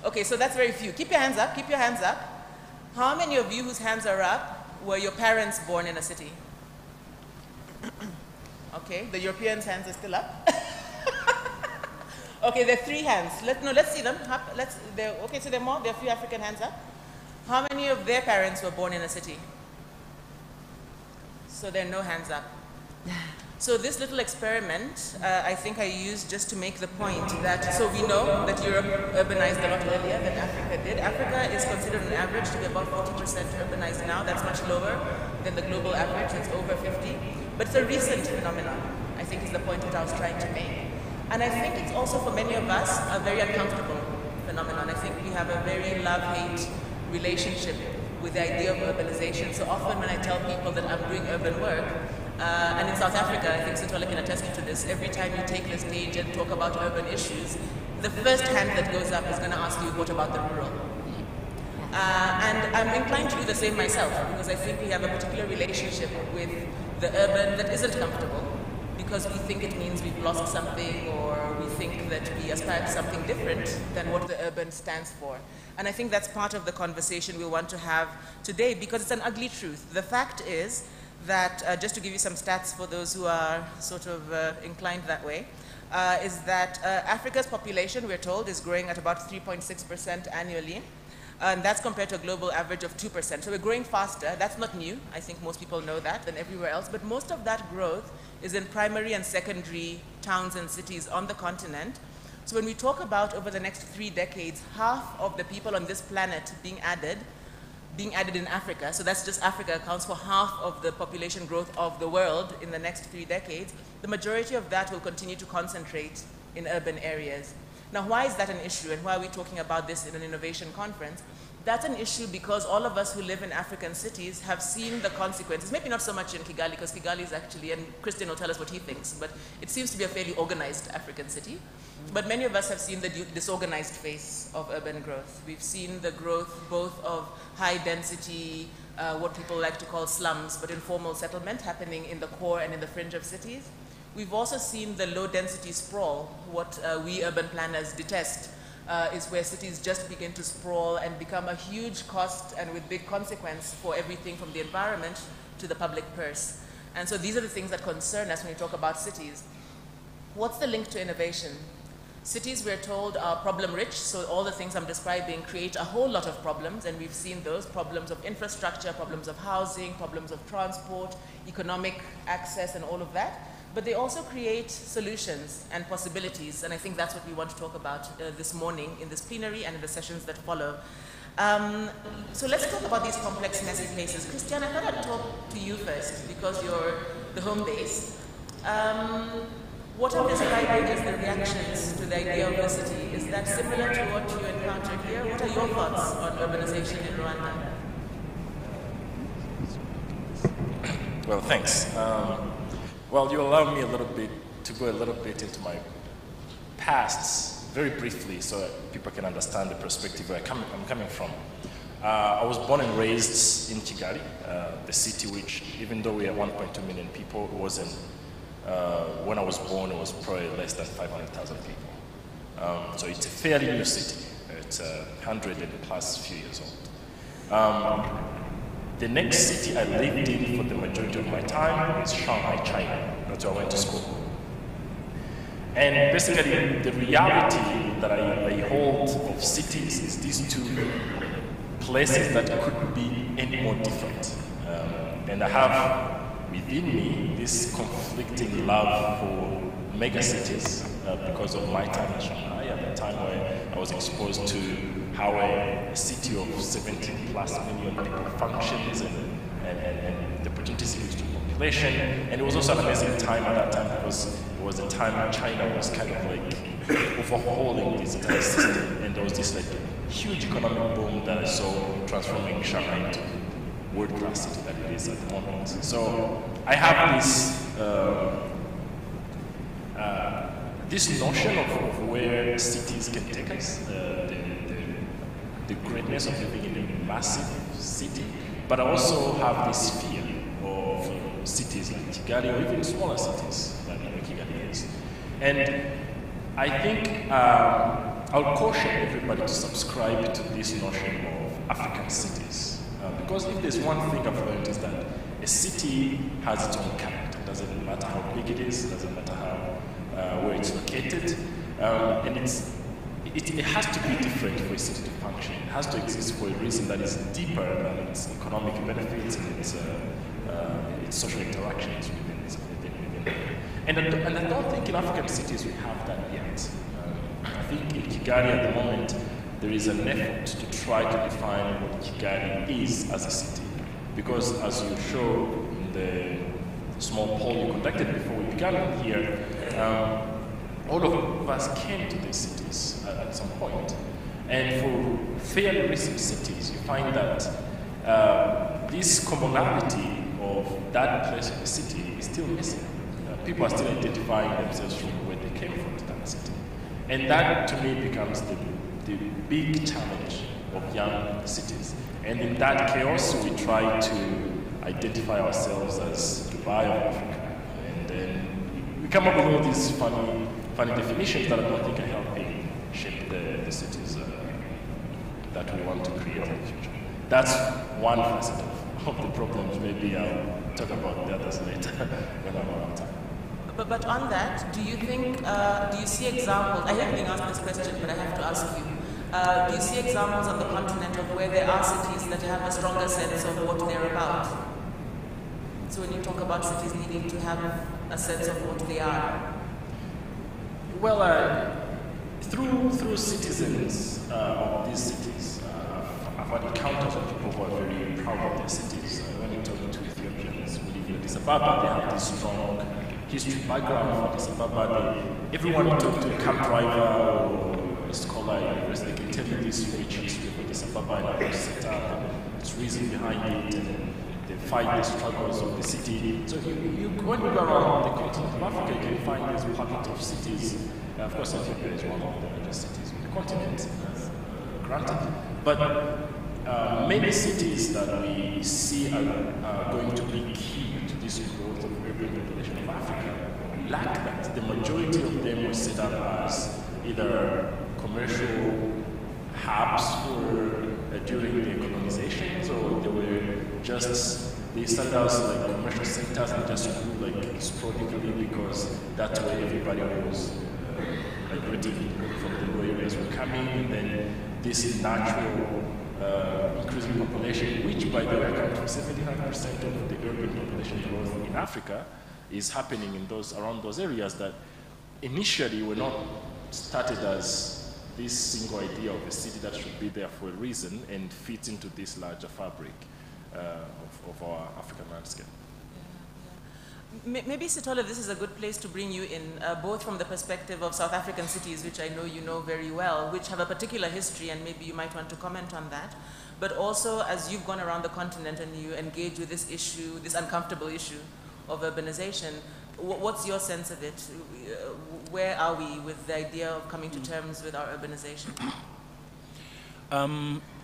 Okay, so that's very few. Keep your hands up, keep your hands up. How many of you whose hands are up were your parents born in a city? Okay, the Europeans' hands are still up. Okay, there are 3 hands. Let's see them. Okay, so there are more. There are a few African hands up. How many of their parents were born in a city? So there are no hands up. So this little experiment, I think I used just to make the point that, so we know that Europe urbanized a lot earlier than Africa did. Africa is considered on average to be about 40% urbanized now. That's much lower than the global average. It's over 50. But it's a recent phenomenon, I think is the point that I was trying to make. And I think it's also for many of us a very uncomfortable phenomenon. I think we have a very love-hate relationship with the idea of urbanization. So often when I tell people that I'm doing urban work, and in South Africa, I think Sintola can attest to this, every time you take the stage and talk about urban issues, the first hand that goes up is going to ask you, what about the rural? And I'm inclined to do the same myself, because I think we have a particular relationship with the urban that isn't comfortable, because we think it means we've lost something, or we think that we aspire to something different than what the urban stands for. And I think that's part of the conversation we want to have today, because it's an ugly truth. The fact is that, just to give you some stats for those who are sort of inclined that way, is that Africa's population, we're told, is growing at about 3.6% annually. And that's compared to a global average of 2%. So we're growing faster. That's not new. I think most people know that than everywhere else. But most of that growth is in primary and secondary towns and cities on the continent. So when we talk about over the next 3 decades, half of the people on this planet being added in Africa, so that's just Africa accounts for half of the population growth of the world in the next 3 decades, the majority of that will continue to concentrate in urban areas. Now, why is that an issue, and why are we talking about this in an innovation conference? That's an issue because all of us who live in African cities have seen the consequences, maybe not so much in Kigali, because Kigali is actually, and Christian will tell us what he thinks, but it seems to be a fairly organized African city. But many of us have seen the disorganized face of urban growth. We've seen the growth both of high density, what people like to call slums, but informal settlement happening in the core and in the fringe of cities. We've also seen the low density sprawl, what we urban planners detest, is where cities just begin to sprawl and become a huge cost and with big consequence for everything from the environment to the public purse. And so these are the things that concern us when we talk about cities. What's the link to innovation? Cities, we're told, are problem rich, so all the things I'm describing create a whole lot of problems, and we've seen those problems of infrastructure, problems of housing, problems of transport, economic access, and all of that. But they also create solutions and possibilities, and I think that's what we want to talk about this morning in this plenary and in the sessions that follow. So let's talk about these complex, messy places. Christian, I thought I'd talk to you first, because you're the home base. What I'm describing is the reactions to the idea of the city. Is that similar to what you encountered here? What are your thoughts on urbanization in Rwanda? Well, thanks. Well, you allow me to go a little bit into my past, very briefly, so that people can understand the perspective where I'm coming from. I was born and raised in Kigali, the city which, even though we are 1.2 million people, it wasn't. When I was born, it was probably less than 500,000 people. So it's a fairly new city. It's 100 and plus few years old. The next city I lived in for the majority of my time is Shanghai, China. That's where I went to school. And basically, the reality that I hold of cities is these two places that could be any more different. And I have within me this conflicting love for megacities because of my time in Shanghai, at the time where I was exposed to how a city of 70 plus million people functions and the opportunities it gives to population. And it was also an amazing time at that time because it was a time when China was kind of like overhauling this entire system, and there was this like huge economic boom that I saw transforming Shanghai into world-class city that it is at the moment. So I have this notion of where cities can take us, the greatness of living in a massive city, but I also have this fear of cities like Kigali or even smaller cities like Kigali is. And I think I'll caution everybody to subscribe to this notion of African cities. Because if there's one thing I've learned is that a city has its own character. It doesn't matter how big it is, it doesn't matter how, where it's located. And it has to be different for a city to function. It has to exist for a reason that is deeper than its economic benefits and its social interactions within it. And I don't think in African cities we have that yet. I think in Kigali at the moment there is an effort to try to define what Kigali is as a city. Because as you show in the small poll you conducted before we began here, all of us came to these cities at some point. And for fairly recent cities, you find that this commonality of that place of the city is still missing. People are still identifying themselves from where they came from to that city. And that, to me, becomes the big challenge of young cities. And in that chaos, we try to identify ourselves as Dubai of Africa. And then we come up with all these funny definitions that I don't think are helping shape the cities that we want to create in the future. That's one facet of the problems. Maybe I'll talk about the others later when I'm out of time. But on that, do you think, do you see examples, I hate being asked this question, but I have to ask you, do you see examples on the continent of where there are cities that have a stronger sense of what they're about? So when you talk about cities needing to have a sense of what they are? Well, through citizens of these cities, I've had encounters with people who are very proud of their cities. When you talk to Ethiopians who live in Addis Ababa, they have this strong history background for Addis Ababa. Everyone you talk to, a cab driver or a scholar at university, they can tell you this rich history of Addis Ababa and how it's set up, and its reason behind it, and the fight, the struggles of the city. So when you go around the continent of Africa, you can find these pockets of cities. Of course, Ethiopia is one of the largest cities on the continent, granted. But many cities that we see are going to be key to this growth of urban population of Africa lack that. The majority of them were set up as either commercial hubs during the colonization, so they started out as like commercial centers and just grew like sporadically because that's where everybody was migrating from the rural areas were coming, and then this natural increasing population, which by the way accounts for 75% of the urban population growth in Africa, is happening in around those areas that initially were not started as this single idea of a city that should be there for a reason and fits into this larger fabric of our African landscape. Maybe, Sithole, this is a good place to bring you in, both from the perspective of South African cities, which I know you know very well, which have a particular history, and maybe you might want to comment on that, but also as you've gone around the continent and you engage with this issue, this uncomfortable issue of urbanization, what's your sense of it? Where are we with the idea of coming to terms with our urbanization?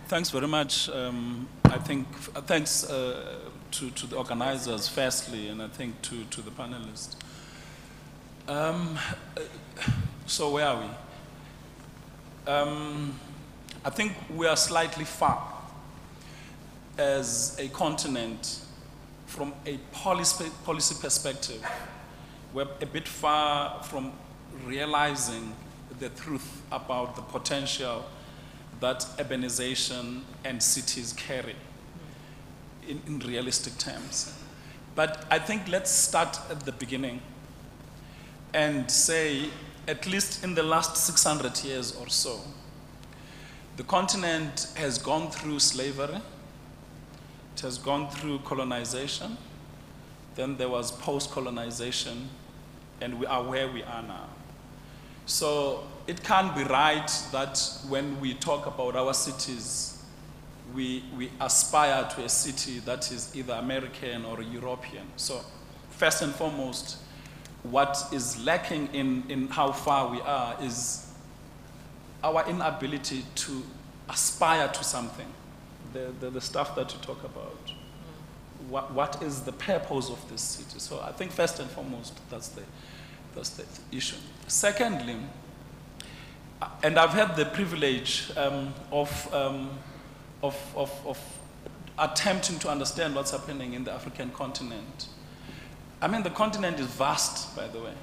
Thanks very much. I think thanks to the organizers firstly, and I think to the panelists. So where are we? I think we are slightly far as a continent from a policy perspective. We're a bit far from realizing the truth about the potential that urbanization and cities carry in realistic terms. But I think let's start at the beginning and say, at least in the last 600 years or so, the continent has gone through slavery, it has gone through colonization, then there was post-colonization, and we are where we are now. So it can't be right that when we talk about our cities, we aspire to a city that is either American or European. So first and foremost, what is lacking in how far we are is our inability to aspire to something, the stuff that you talk about. What is the purpose of this city? So I think first and foremost, that's the issue. Secondly, And I've had the privilege of attempting to understand what's happening in the African continent. I mean, the continent is vast, by the way.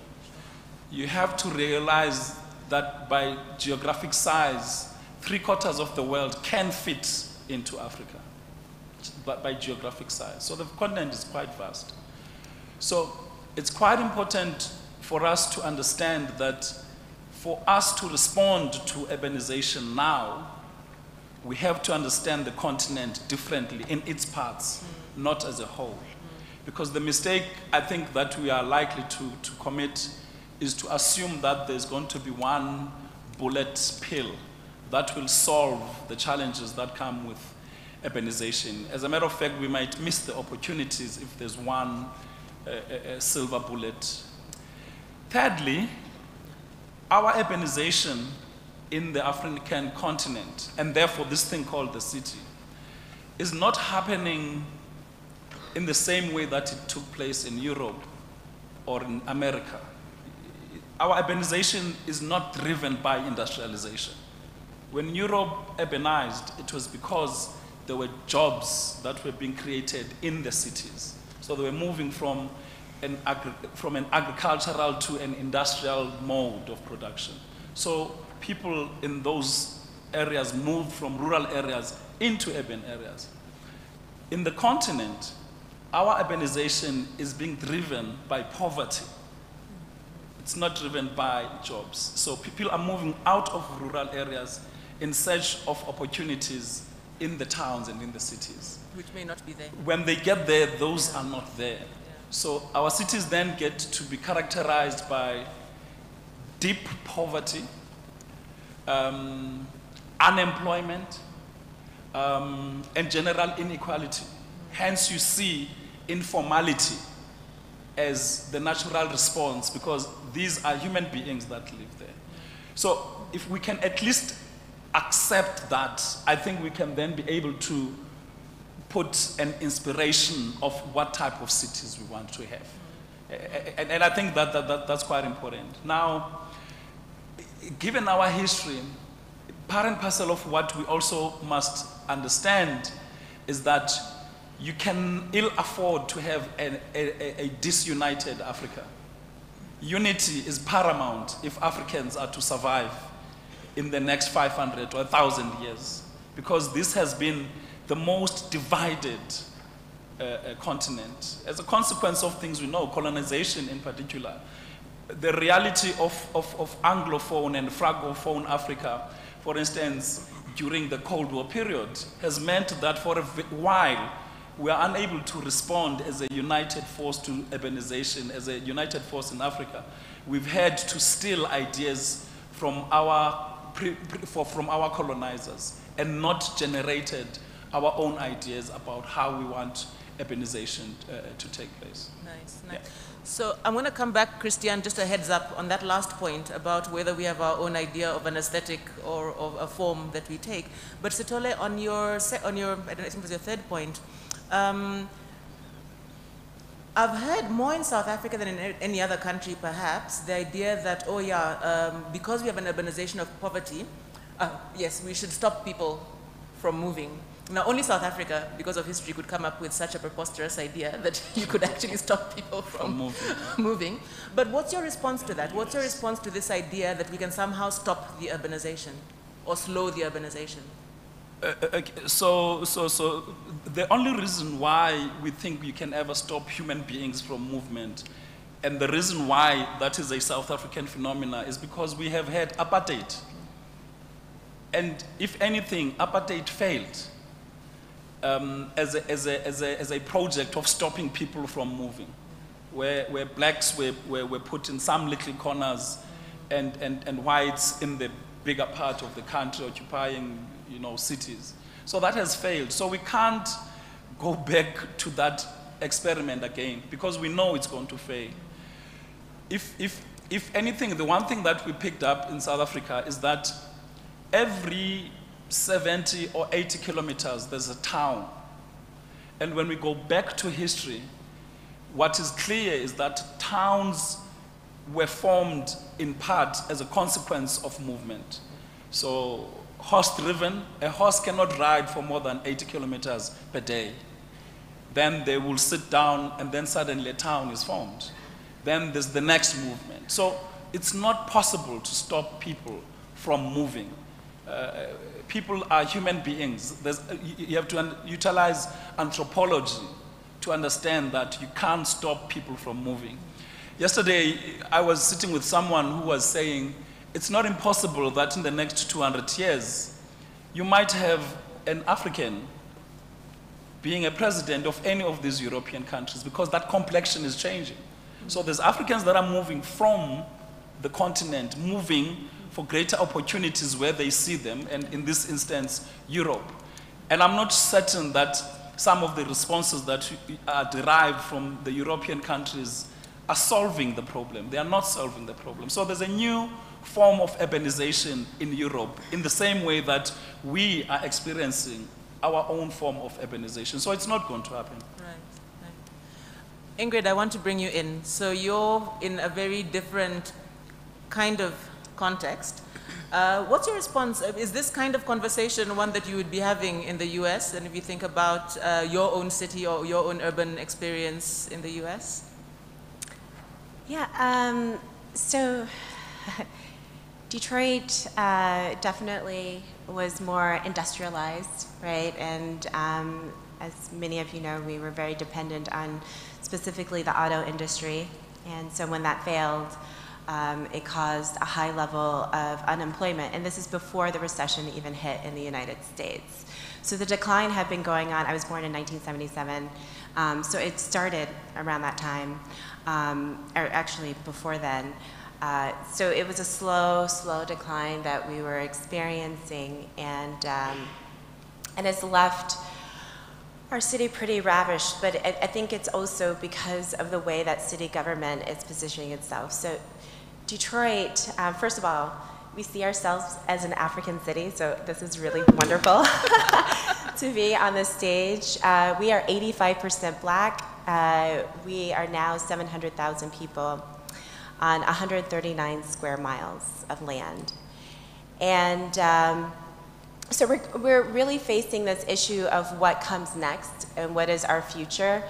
You have to realize that by geographic size, 3/4 of the world can fit into Africa, but by geographic size. So the continent is quite vast. So it's quite important for us to understand that for us to respond to urbanization now, we have to understand the continent differently in its parts, not as a whole. Because the mistake I think that we are likely to commit is to assume that there's going to be one bullet pill that will solve the challenges that come with urbanization. As a matter of fact, we might miss the opportunities if there's one silver bullet. Thirdly, our urbanization in the African continent, and therefore this thing called the city, is not happening in the same way that it took place in Europe or in America. Our urbanization is not driven by industrialization. When Europe urbanized, it was because there were jobs that were being created in the cities. So they were moving from an agricultural to an industrial mode of production. So people in those areas moved from rural areas into urban areas. In the continent, our urbanization is being driven by poverty. It's not driven by jobs. So people are moving out of rural areas in search of opportunities in the towns and in the cities. Which may not be there. When they get there, those are not there. So our cities then get to be characterized by deep poverty, unemployment, and general inequality. Hence you see informality as the natural response, because these are human beings that live there. So if we can at least accept that, I think we can then be able to put an inspiration of what type of cities we want to have. And I think that's quite important. Now, given our history, part and parcel of what we also must understand is that you can ill afford to have a disunited Africa. Unity is paramount if Africans are to survive in the next 500 or 1,000 years, because this has been the most divided continent. As a consequence of things we know, colonization in particular, the reality of Anglophone and Francophone Africa, for instance, during the Cold War period, has meant that for a while, we are unable to respond as a united force to urbanization, as a united force in Africa. We've had to steal ideas from our colonizers and not generated our own ideas about how we want urbanization to take place. Nice, nice. Yeah. So I'm going to come back, Christian, just a heads up on that last point about whether we have our own idea of an aesthetic or of a form that we take. But Sithole, on your I think it was your third point, I've heard more in South Africa than in any other country, perhaps, the idea that, oh yeah, because we have an urbanization of poverty, yes, we should stop people from moving. Now, only South Africa, because of history, could come up with such a preposterous idea that you could actually stop people from moving. But what's your response to that? What's your response to this idea that we can somehow stop the urbanization or slow the urbanization? Okay, so the only reason why we think you can ever stop human beings from movement, and the reason why that is a South African phenomenon, is because we have had apartheid. And if anything, apartheid failed as a project of stopping people from moving, where blacks were put in some little corners and whites in the bigger part of the country occupying, you know, cities. So that has failed. So we can't go back to that experiment again because we know it's going to fail. If anything, the one thing that we picked up in South Africa is that every 70 or 80 kilometers, there's a town. And when we go back to history, what is clear is that towns were formed in part as a consequence of movement. So horse-driven, a horse cannot ride for more than 80 kilometers per day. Then they will sit down and then suddenly a town is formed. Then there's the next movement. So it's not possible to stop people from moving. People are human beings. You have to utilize anthropology to understand that you can't stop people from moving. Yesterday, I was sitting with someone who was saying, it's not impossible that in the next 200 years, you might have an African being a president of any of these European countries because that complexion is changing. So there's Africans that are moving from the continent, moving for greater opportunities where they see them, and in this instance, Europe. And I'm not certain that some of the responses that are derived from the European countries are solving the problem. They are not solving the problem. So there's a new form of urbanization in Europe in the same way that we are experiencing our own form of urbanization. So it's not going to happen. Right, right. Ingrid, I want to bring you in. So you're in a very different kind of context. What's your response? Is this kind of conversation one that you would be having in the US? And if you think about your own city or your own urban experience in the US? Yeah, so Detroit definitely was more industrialized, right? And as many of you know, we were very dependent on specifically the auto industry. And so when that failed, it caused a high level of unemployment. And this is before the recession even hit in the United States. So the decline had been going on. I was born in 1977. So it started around that time, or actually before then. So it was a slow decline that we were experiencing, and it's left our city pretty ravished. But I think it's also because of the way that city government is positioning itself. So Detroit, first of all, we see ourselves as an African city, so this is really wonderful to be on this stage. We are 85% Black. We are now 700,000 people on 139 square miles of land. And so we're really facing this issue of what comes next and what is our future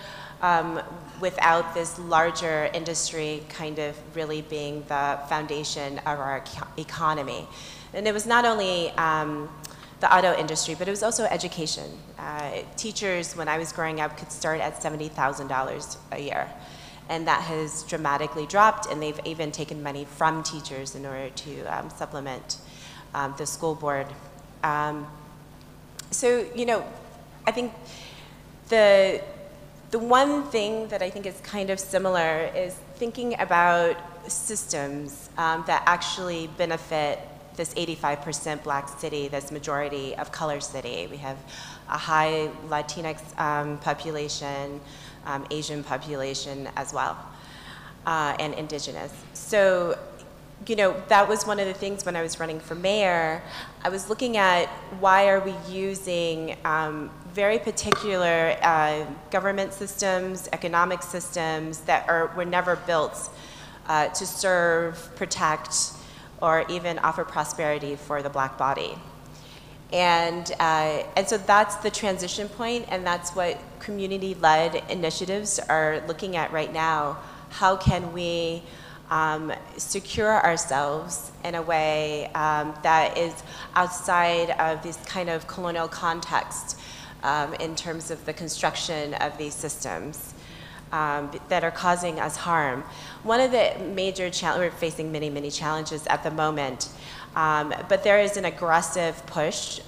without this larger industry kind of really being the foundation of our economy. And it was not only the auto industry, but it was also education. Teachers, when I was growing up, could start at $70,000 a year. And that has dramatically dropped, and they've even taken money from teachers in order to supplement the school board. So, you know, I think the one thing that I think is kind of similar is thinking about systems that actually benefit this 85% Black city, this majority of color city. We have a high Latinx population, Asian population as well, and indigenous. So, you know, that was one of the things when I was running for mayor. I was looking at why are we using very particular government systems, economic systems that were never built to serve, protect, or even offer prosperity for the Black body. And so that's the transition point, and that's what community-led initiatives are looking at right now. How can we secure ourselves in a way that is outside of this kind of colonial context in terms of the construction of these systems that are causing us harm. One of the major challenges, we're facing many, many challenges at the moment, but there is an aggressive push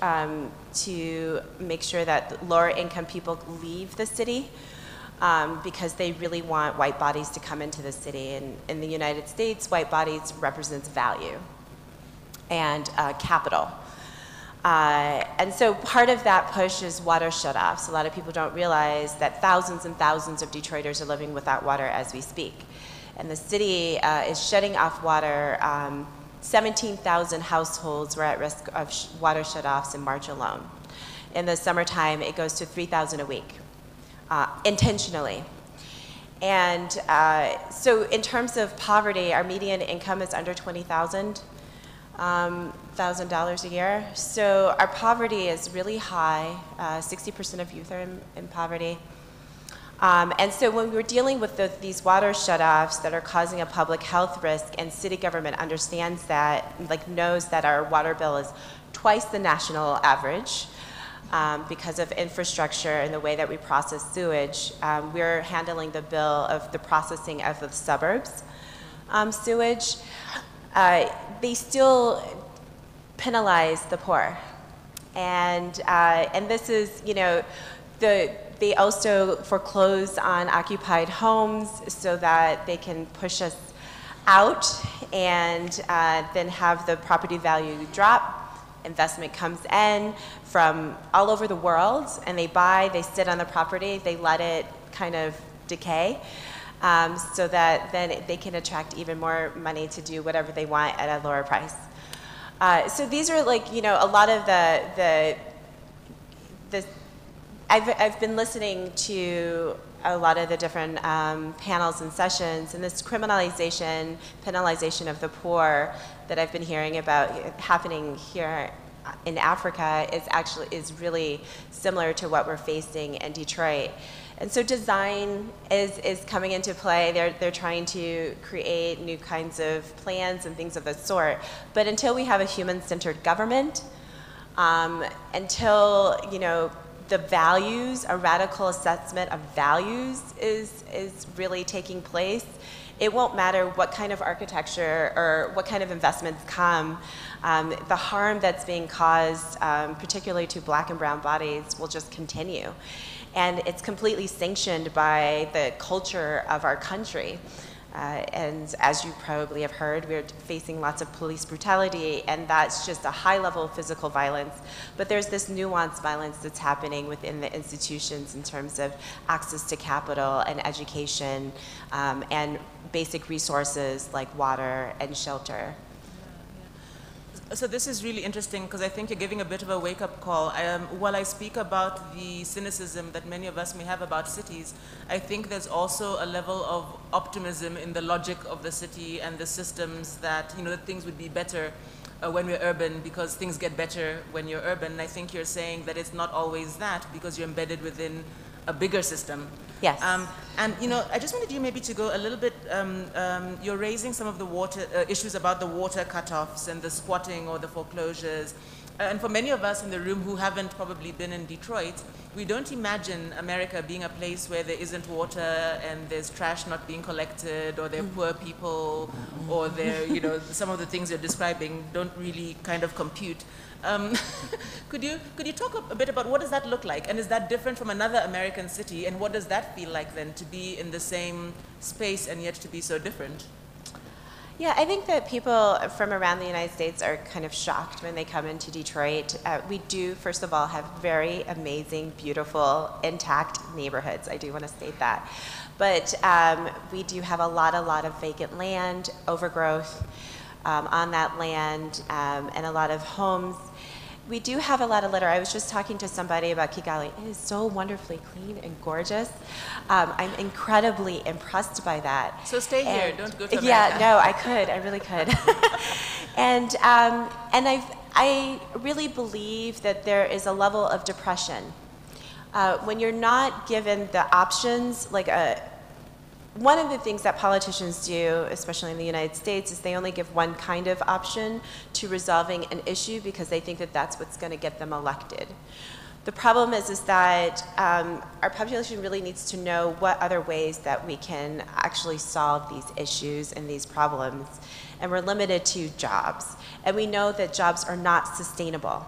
to make sure that lower income people leave the city because they really want white bodies to come into the city. And in the United States, white bodies represents value and capital. And so part of that push is water shutoffs. A lot of people don't realize that thousands and thousands of Detroiters are living without water as we speak. And the city is shutting off water. 17,000 households were at risk of water shutoffs in March alone. In the summertime, it goes to 3,000 a week, intentionally. And so in terms of poverty, our median income is under $20,000 a year. So our poverty is really high. 60% of youth are in poverty. And so when we're dealing with these water shutoffs that are causing a public health risk, and city government understands that, like knows that our water bill is twice the national average because of infrastructure and the way that we process sewage, we're handling the bill of the processing of the suburbs sewage. They still penalize the poor. And this is, you know, they also foreclose on occupied homes so that they can push us out and then have the property value drop. Investment comes in from all over the world and they sit on the property, they let it kind of decay so that then they can attract even more money to do whatever they want at a lower price. So these are like, you know, a lot of I've been listening to a lot of the different panels and sessions, and this penalization of the poor that I've been hearing about happening here in Africa is really similar to what we're facing in Detroit. And so design is coming into play. They're trying to create new kinds of plans and things of the sort. But until we have a human-centered government, until, you know, the values, a radical assessment of values is really taking place, it won't matter what kind of architecture or what kind of investments come. The harm that's being caused, particularly to black and brown bodies, will just continue. And it's completely sanctioned by the culture of our country. And as you probably have heard, we're facing lots of police brutality, and that's just a high level of physical violence. But there's this nuanced violence that's happening within the institutions in terms of access to capital and education and basic resources like water and shelter. So this is really interesting because I think you're giving a bit of a wake-up call. While I speak about the cynicism that many of us may have about cities, I think there's also a level of optimism in the logic of the city and the systems that, you know, that things would be better when we're urban because things get better when you're urban. And I think you're saying that it's not always that because you're embedded within a bigger system. Yes. And you know, I just wanted you maybe to go a little bit, you're raising some of the water issues about the water cutoffs and the squatting or the foreclosures. And for many of us in the room who haven't probably been in Detroit, we don't imagine America being a place where there isn't water and there's trash not being collected or there are poor people or there, you know, some of the things you're describing don't really kind of compute. Could you talk a bit about what does that look like, and is that different from another American city, and what does that feel like then to be in the same space and yet to be so different? Yeah, I think that people from around the United States are kind of shocked when they come into Detroit. We do, first of all, have very amazing, beautiful, intact neighborhoods. I do want to state that. But we do have a lot of vacant land, overgrowth on that land, and a lot of homes. We do have a lot of litter. I was just talking to somebody about Kigali. It is so wonderfully clean and gorgeous. I'm incredibly impressed by that. So stay here, don't go to America. Yeah, no, I could, I really could. and I really believe that there is a level of depression. When you're not given the options, like one of the things that politicians do, especially in the United States, is they only give one kind of option to resolving an issue because they think that that's what's going to get them elected. The problem is that our population really needs to know what other ways that we can actually solve these issues and these problems. And we're limited to jobs. And we know that jobs are not sustainable.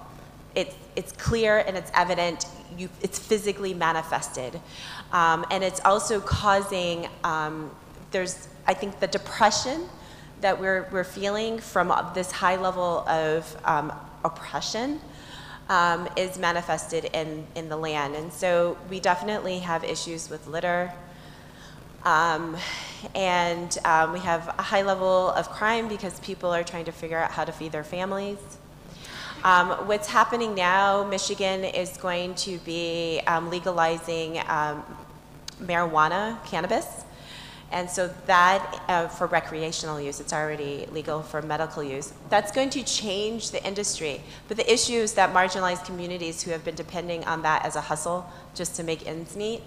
It's clear and it's evident. It's physically manifested. And it's also causing, I think the depression that we're feeling from this high level of oppression is manifested in the land. And so we definitely have issues with litter. And we have a high level of crime because people are trying to figure out how to feed their families. What's happening now, Michigan is going to be legalizing marijuana, cannabis, And so that, for recreational use, it's already legal for medical use. That's going to change the industry. But the issue is that marginalized communities who have been depending on that as a hustle just to make ends meet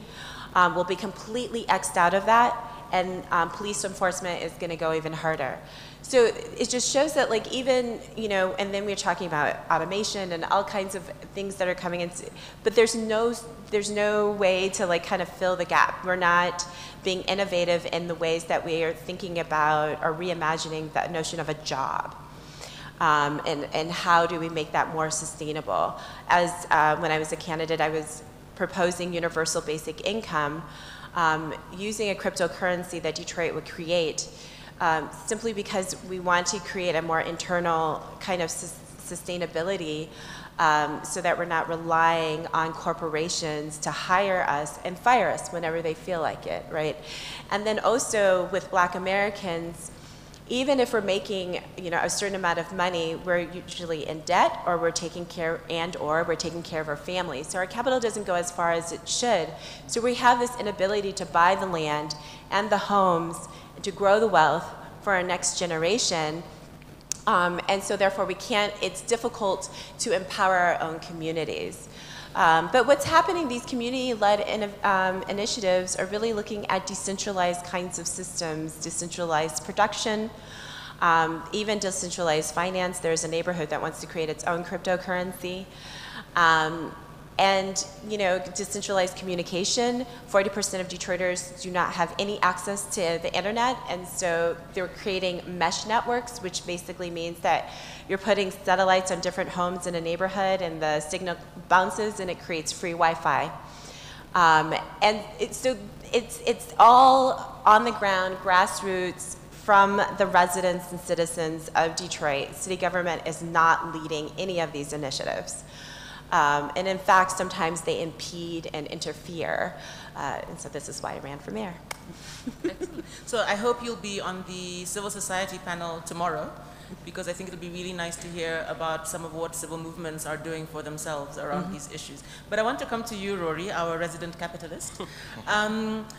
will be completely X'd out of that, and police enforcement is going to go even harder. So it just shows that, like, even, you know, and then we're talking about automation and all kinds of things that are coming in, but there's no way to, like, kind of fill the gap. We're not being innovative in the ways that we are thinking about or reimagining that notion of a job. And how do we make that more sustainable? As when I was a candidate, I was proposing universal basic income using a cryptocurrency that Detroit would create, simply because we want to create a more internal kind of sustainability, so that we're not relying on corporations to hire us and fire us whenever they feel like it, right? And then also with Black Americans, even if we're making, you know, a certain amount of money, we're usually in debt, or we're taking care of our families. So our capital doesn't go as far as it should. So we have this inability to buy the land and the homes, to grow the wealth for our next generation. And so therefore it's difficult to empower our own communities. But what's happening, these community-led initiatives are really looking at decentralized kinds of systems, decentralized production, even decentralized finance. There's a neighborhood that wants to create its own cryptocurrency. And, you know, decentralized communication. 40% of Detroiters do not have any access to the internet, and so they're creating mesh networks, which basically means that you're putting satellites on different homes in a neighborhood, and the signal bounces and it creates free Wi-Fi. And it's all on the ground, grassroots, from the residents and citizens of Detroit. City government is not leading any of these initiatives. And in fact, sometimes they impede and interfere. And so this is why I ran for mayor. Excellent. So I hope you'll be on the civil society panel tomorrow, because I think it'll be really nice to hear about some of what civil movements are doing for themselves around these issues. But I want to come to you, Rory, our resident capitalist.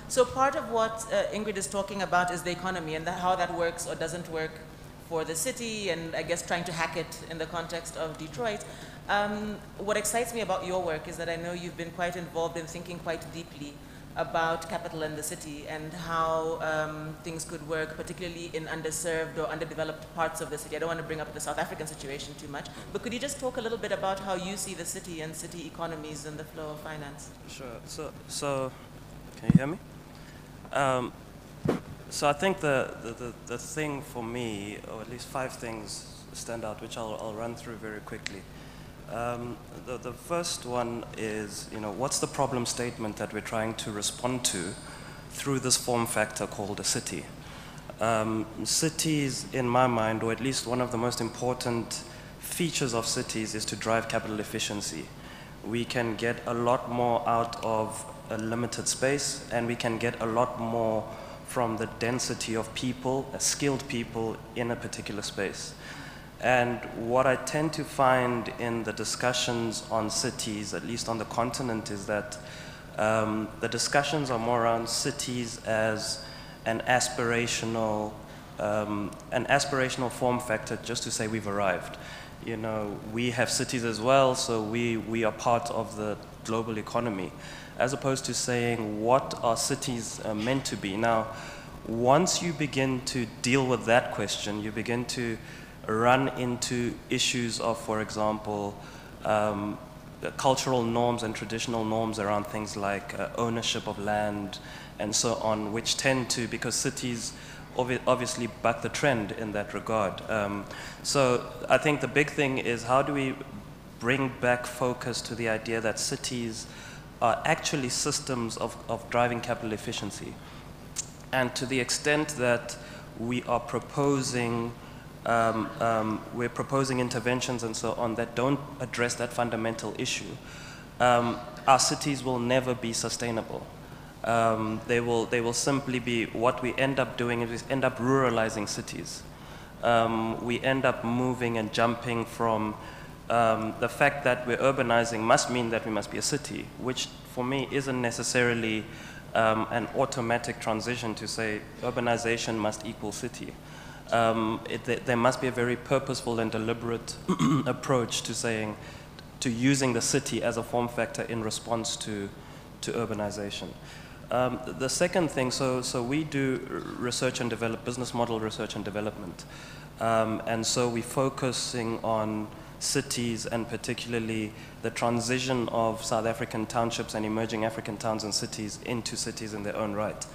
So part of what Ingrid is talking about is the economy and how that works or doesn't work for the city, and I guess trying to hack it in the context of Detroit. What excites me about your work is that I know you've been quite involved in thinking quite deeply about capital in the city and how things could work, particularly in underserved or underdeveloped parts of the city. I don't want to bring up the South African situation too much, but could you just talk a little bit about how you see the city and city economies and the flow of finance? Sure. So can you hear me? So I think the thing for me, or at least 5 things stand out, which I'll run through very quickly. The first one is, you know, what's the problem statement that we're trying to respond to through this form factor called a city? Cities, in my mind, or at least one of the most important features of cities, is to drive capital efficiency. We can get a lot more out of a limited space, and we can get a lot more from the density of people, skilled people in a particular space. And what I tend to find in the discussions on cities, at least on the continent, is that the discussions are more around cities as an aspirational form factor, just to say we've arrived. You know, we have cities as well, so we are part of the global economy, as opposed to saying what are cities meant to be. Now, once you begin to deal with that question, you begin to run into issues of, for example, cultural norms and traditional norms around things like ownership of land and so on, which tend to, because cities obviously buck the trend in that regard. So I think the big thing is, how do we bring back focus to the idea that cities are actually systems of driving capital efficiency? And to the extent that we are proposing interventions and so on that don't address that fundamental issue, our cities will never be sustainable. They will simply be, what we end up doing is we end up ruralizing cities. We end up moving and jumping from the fact that we're urbanizing must mean that we must be a city, which for me isn't necessarily an automatic transition to say urbanization must equal city. There must be a very purposeful and deliberate approach to using the city as a form factor in response to urbanization. The second thing, so we do research and develop, business model research and development. And so we're focusing on cities and particularly the transition of South African townships and emerging African towns and cities into cities in their own right.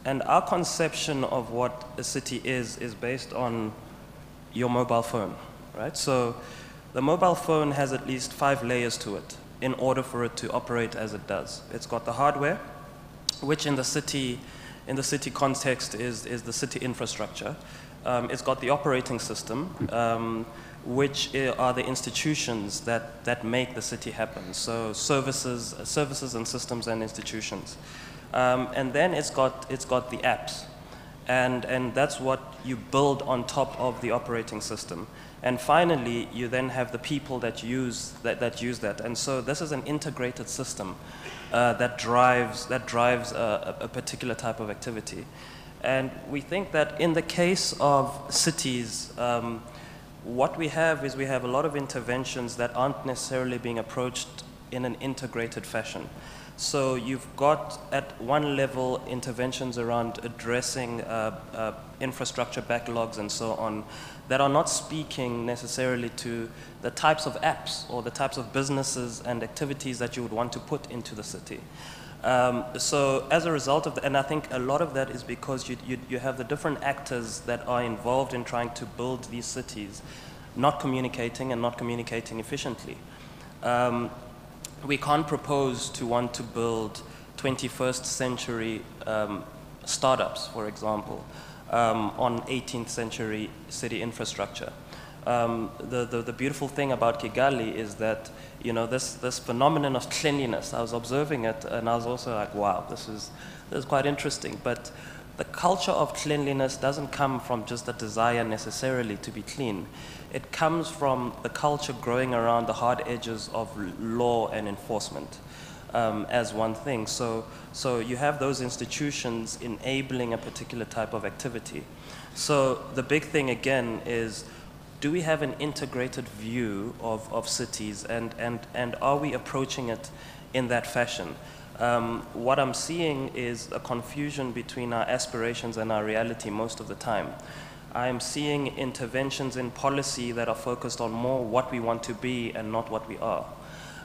And our conception of what a city is based on your mobile phone, right? So the mobile phone has at least 5 layers to it in order for it to operate as it does. It's got the hardware, which in the city context is the city infrastructure. It's got the operating system, which are the institutions that make the city happen. So services and systems and institutions. And then it's got the apps. And that's what you build on top of the operating system. And finally, you then have the people that use that. And so this is an integrated system that drives a particular type of activity. And we think that in the case of cities, what we have is we have a lot of interventions that aren't necessarily being approached in an integrated fashion. So you've got, at one level, interventions around addressing infrastructure backlogs and so on that are not speaking necessarily to the types of apps or the types of businesses and activities that you would want to put into the city. So as a result of that, and I think a lot of that is because you have the different actors that are involved in trying to build these cities, not communicating efficiently. We can't propose to want to build 21st century startups, for example, on 18th century city infrastructure. The beautiful thing about Kigali is that, you know, this phenomenon of cleanliness, I was observing it and I was also like, wow, this is quite interesting. But the culture of cleanliness doesn't come from just a desire necessarily to be clean. It comes from the culture growing around the hard edges of law and enforcement as one thing. So you have those institutions enabling a particular type of activity. So the big thing again is, do we have an integrated view of cities, and are we approaching it in that fashion? What I'm seeing is a confusion between our aspirations and our reality most of the time. I'm seeing interventions in policy that are focused on more what we want to be and not what we are.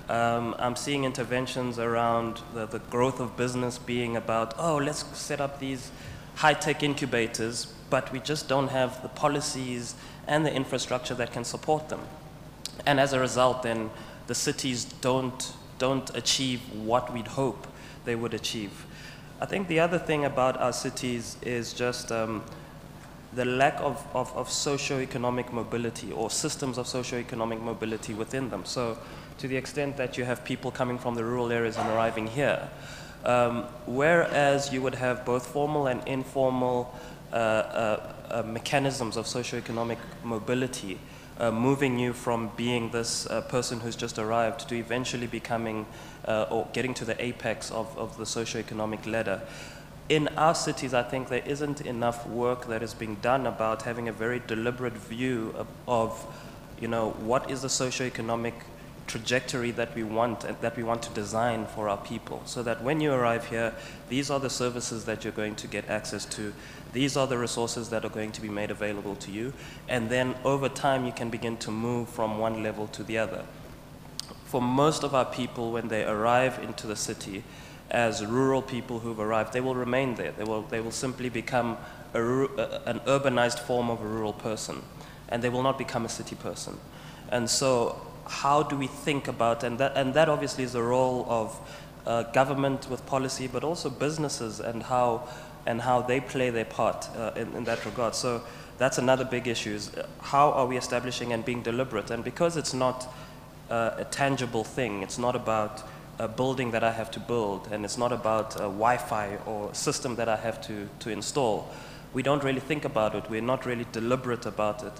I'm seeing interventions around the growth of business being about, oh, let's set up these high-tech incubators, but we just don't have the policies and the infrastructure that can support them. And as a result, then, the cities don't achieve what we'd hope they would achieve. I think the other thing about our cities is just the lack of socio-economic mobility or systems of socio-economic mobility within them. So to the extent that you have people coming from the rural areas and arriving here, whereas you would have both formal and informal mechanisms of socio-economic mobility, moving you from being this person who's just arrived to eventually becoming or getting to the apex of the socio-economic ladder. In our cities, I think there isn't enough work that is being done about having a very deliberate view of you know, what is the socio-economic trajectory that we want to design for our people, so that when you arrive here, these are the services that you're going to get access to, these are the resources that are going to be made available to you, and then over time you can begin to move from one level to the other. For most of our people, when they arrive into the city as rural people who've arrived, they will remain there. They will simply become an urbanized form of a rural person, and they will not become a city person. And so how do we think about, and that obviously is the role of government with policy, but also businesses and how they play their part in that regard. So that's another big issue, is how are we establishing and being deliberate? And because it's not a tangible thing, it's not about a building that I have to build, and it's not about a Wi-Fi or system that I have to install. we don't really think about it. We're not really deliberate about it.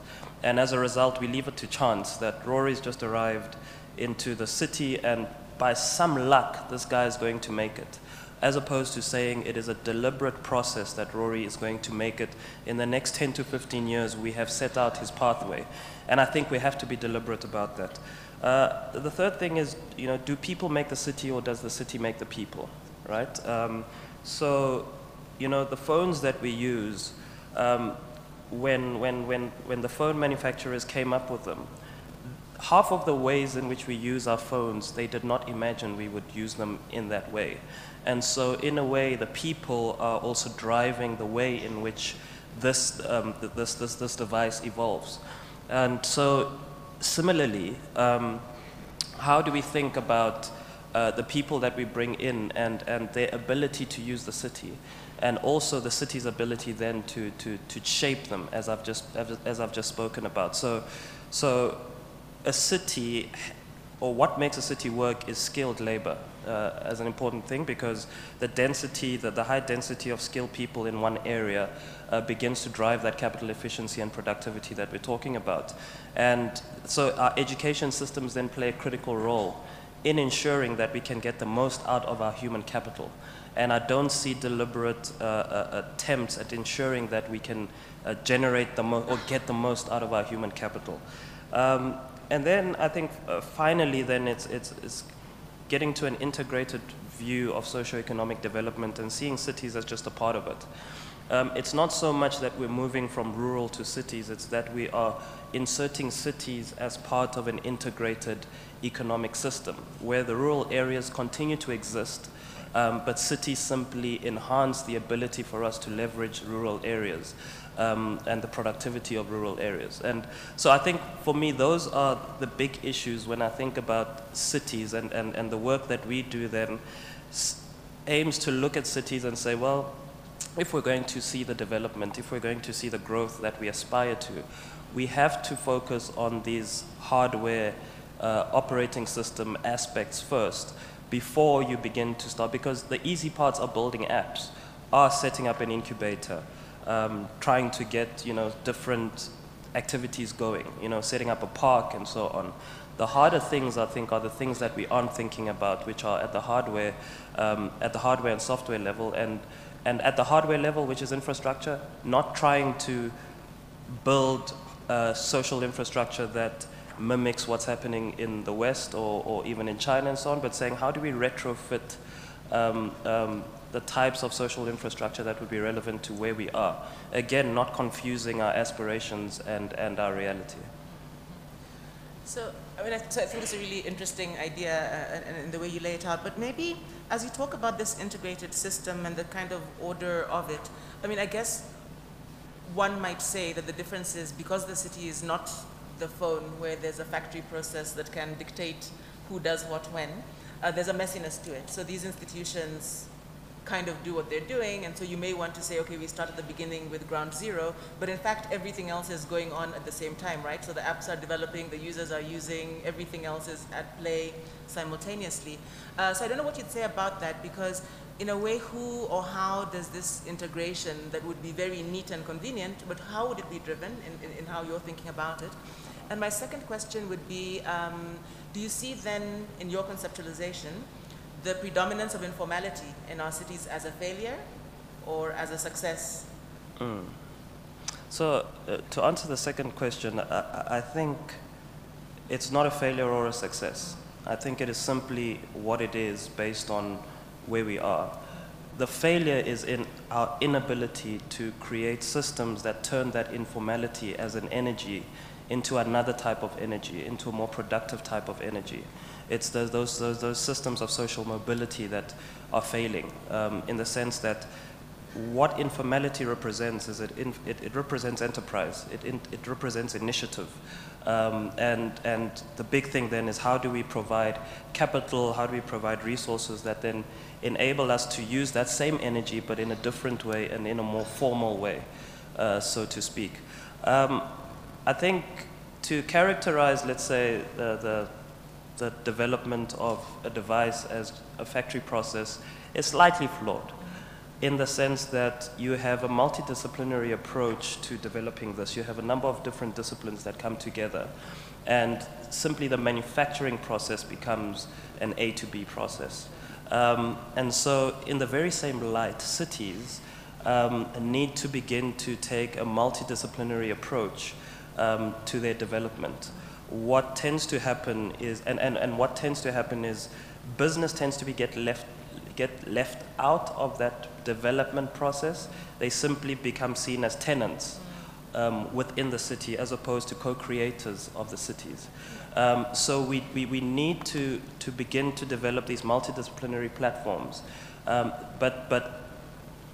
And as a result, we leave it to chance that Rory's just arrived into the city and by some luck, this guy is going to make it. As opposed to saying it is a deliberate process that Rory is going to make it. In the next 10 to 15 years, we have set out his pathway. And I think we have to be deliberate about that. The third thing is, do people make the city or does the city make the people, right? So, the phones that we use, when the phone manufacturers came up with them, half of the ways in which we use our phones, they did not imagine we would use them in that way. And so in a way, the people are also driving the way in which this device evolves. And so similarly, how do we think about the people that we bring in and their ability to use the city, and also the city's ability then to shape them, as I've just spoken about. So a city, or what makes a city work, is skilled labor as an important thing, because the high density of skilled people in one area begins to drive that capital efficiency and productivity that we're talking about. And so our education systems then play a critical role in ensuring that we can get the most out of our human capital. And I don't see deliberate attempts at ensuring that we can generate or get the most out of our human capital. And then I think finally then it's getting to an integrated view of socioeconomic development and seeing cities as just a part of it. It's not so much that we're moving from rural to cities, it's that we are inserting cities as part of an integrated economic system where the rural areas continue to exist, but cities simply enhance the ability for us to leverage rural areas and the productivity of rural areas. And so I think for me, those are the big issues when I think about cities, and the work that we do then aims to look at cities and say, well, if we're going to see the development, if we're going to see the growth that we aspire to, we have to focus on these hardware operating system aspects first before you begin to start, because the easy parts are building apps, are setting up an incubator, trying to get different activities going, setting up a park and so on. The harder things, I think, are the things that we aren't thinking about, which are at the hardware and software level, and at the hardware level, which is infrastructure, not trying to build social infrastructure that mimics what's happening in the West or even in China and so on, but saying how do we retrofit the types of social infrastructure that would be relevant to where we are. Again, not confusing our aspirations and our reality. So, I think it's a really interesting idea in the way you lay it out, but maybe as you talk about this integrated system and the kind of order of it, I guess one might say that the difference is because the city is not the phone where there's a factory process that can dictate who does what when, there's a messiness to it. So these institutions kind of do what they're doing, and so you may want to say, okay, we start at the beginning with ground zero, but in fact everything else is going on at the same time, right? So the apps are developing, the users are using, everything else is at play simultaneously. So I don't know what you'd say about that, because in a way, who or how does this integration that would be very neat and convenient, but how would it be driven in how you're thinking about it? And my second question would be, do you see then in your conceptualization the predominance of informality in our cities as a failure or as a success? So to answer the second question, I think it's not a failure or a success. I think it is simply what it is based on where we are. The failure is in our inability to create systems that turn that informality as an energy into another type of energy, into a more productive type of energy. It's those systems of social mobility that are failing, in the sense that what informality represents is it represents enterprise, it represents initiative. And the big thing then is how do we provide capital, how do we provide resources that then enable us to use that same energy but in a different way and in a more formal way, so to speak. I think to characterize, let's say, the development of a device as a factory process is slightly flawed. in the sense that you have a multidisciplinary approach to developing this. You have a number of different disciplines that come together, and simply the manufacturing process becomes an A to B process. And so in the very same light, cities need to begin to take a multidisciplinary approach to their development. What tends to happen is, and what tends to happen is, business tends to get left out of that development process. They simply become seen as tenants within the city as opposed to co-creators of the cities. So we need to begin to develop these multidisciplinary platforms, but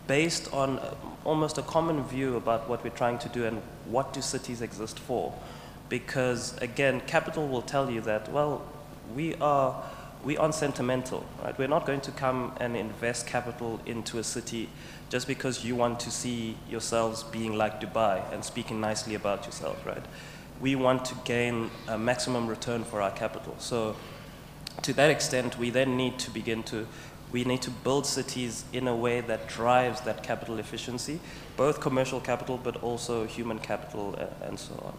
based on almost a common view about what we're trying to do and what do cities exist for. Because again, capital will tell you that, well, we aren't sentimental, right? We're not going to come and invest capital into a city just because you want to see yourselves being like Dubai and speaking nicely about yourselves, right? We want to gain a maximum return for our capital. So to that extent, we then need to we need to build cities in a way that drives that capital efficiency, both commercial capital, but also human capital and so on.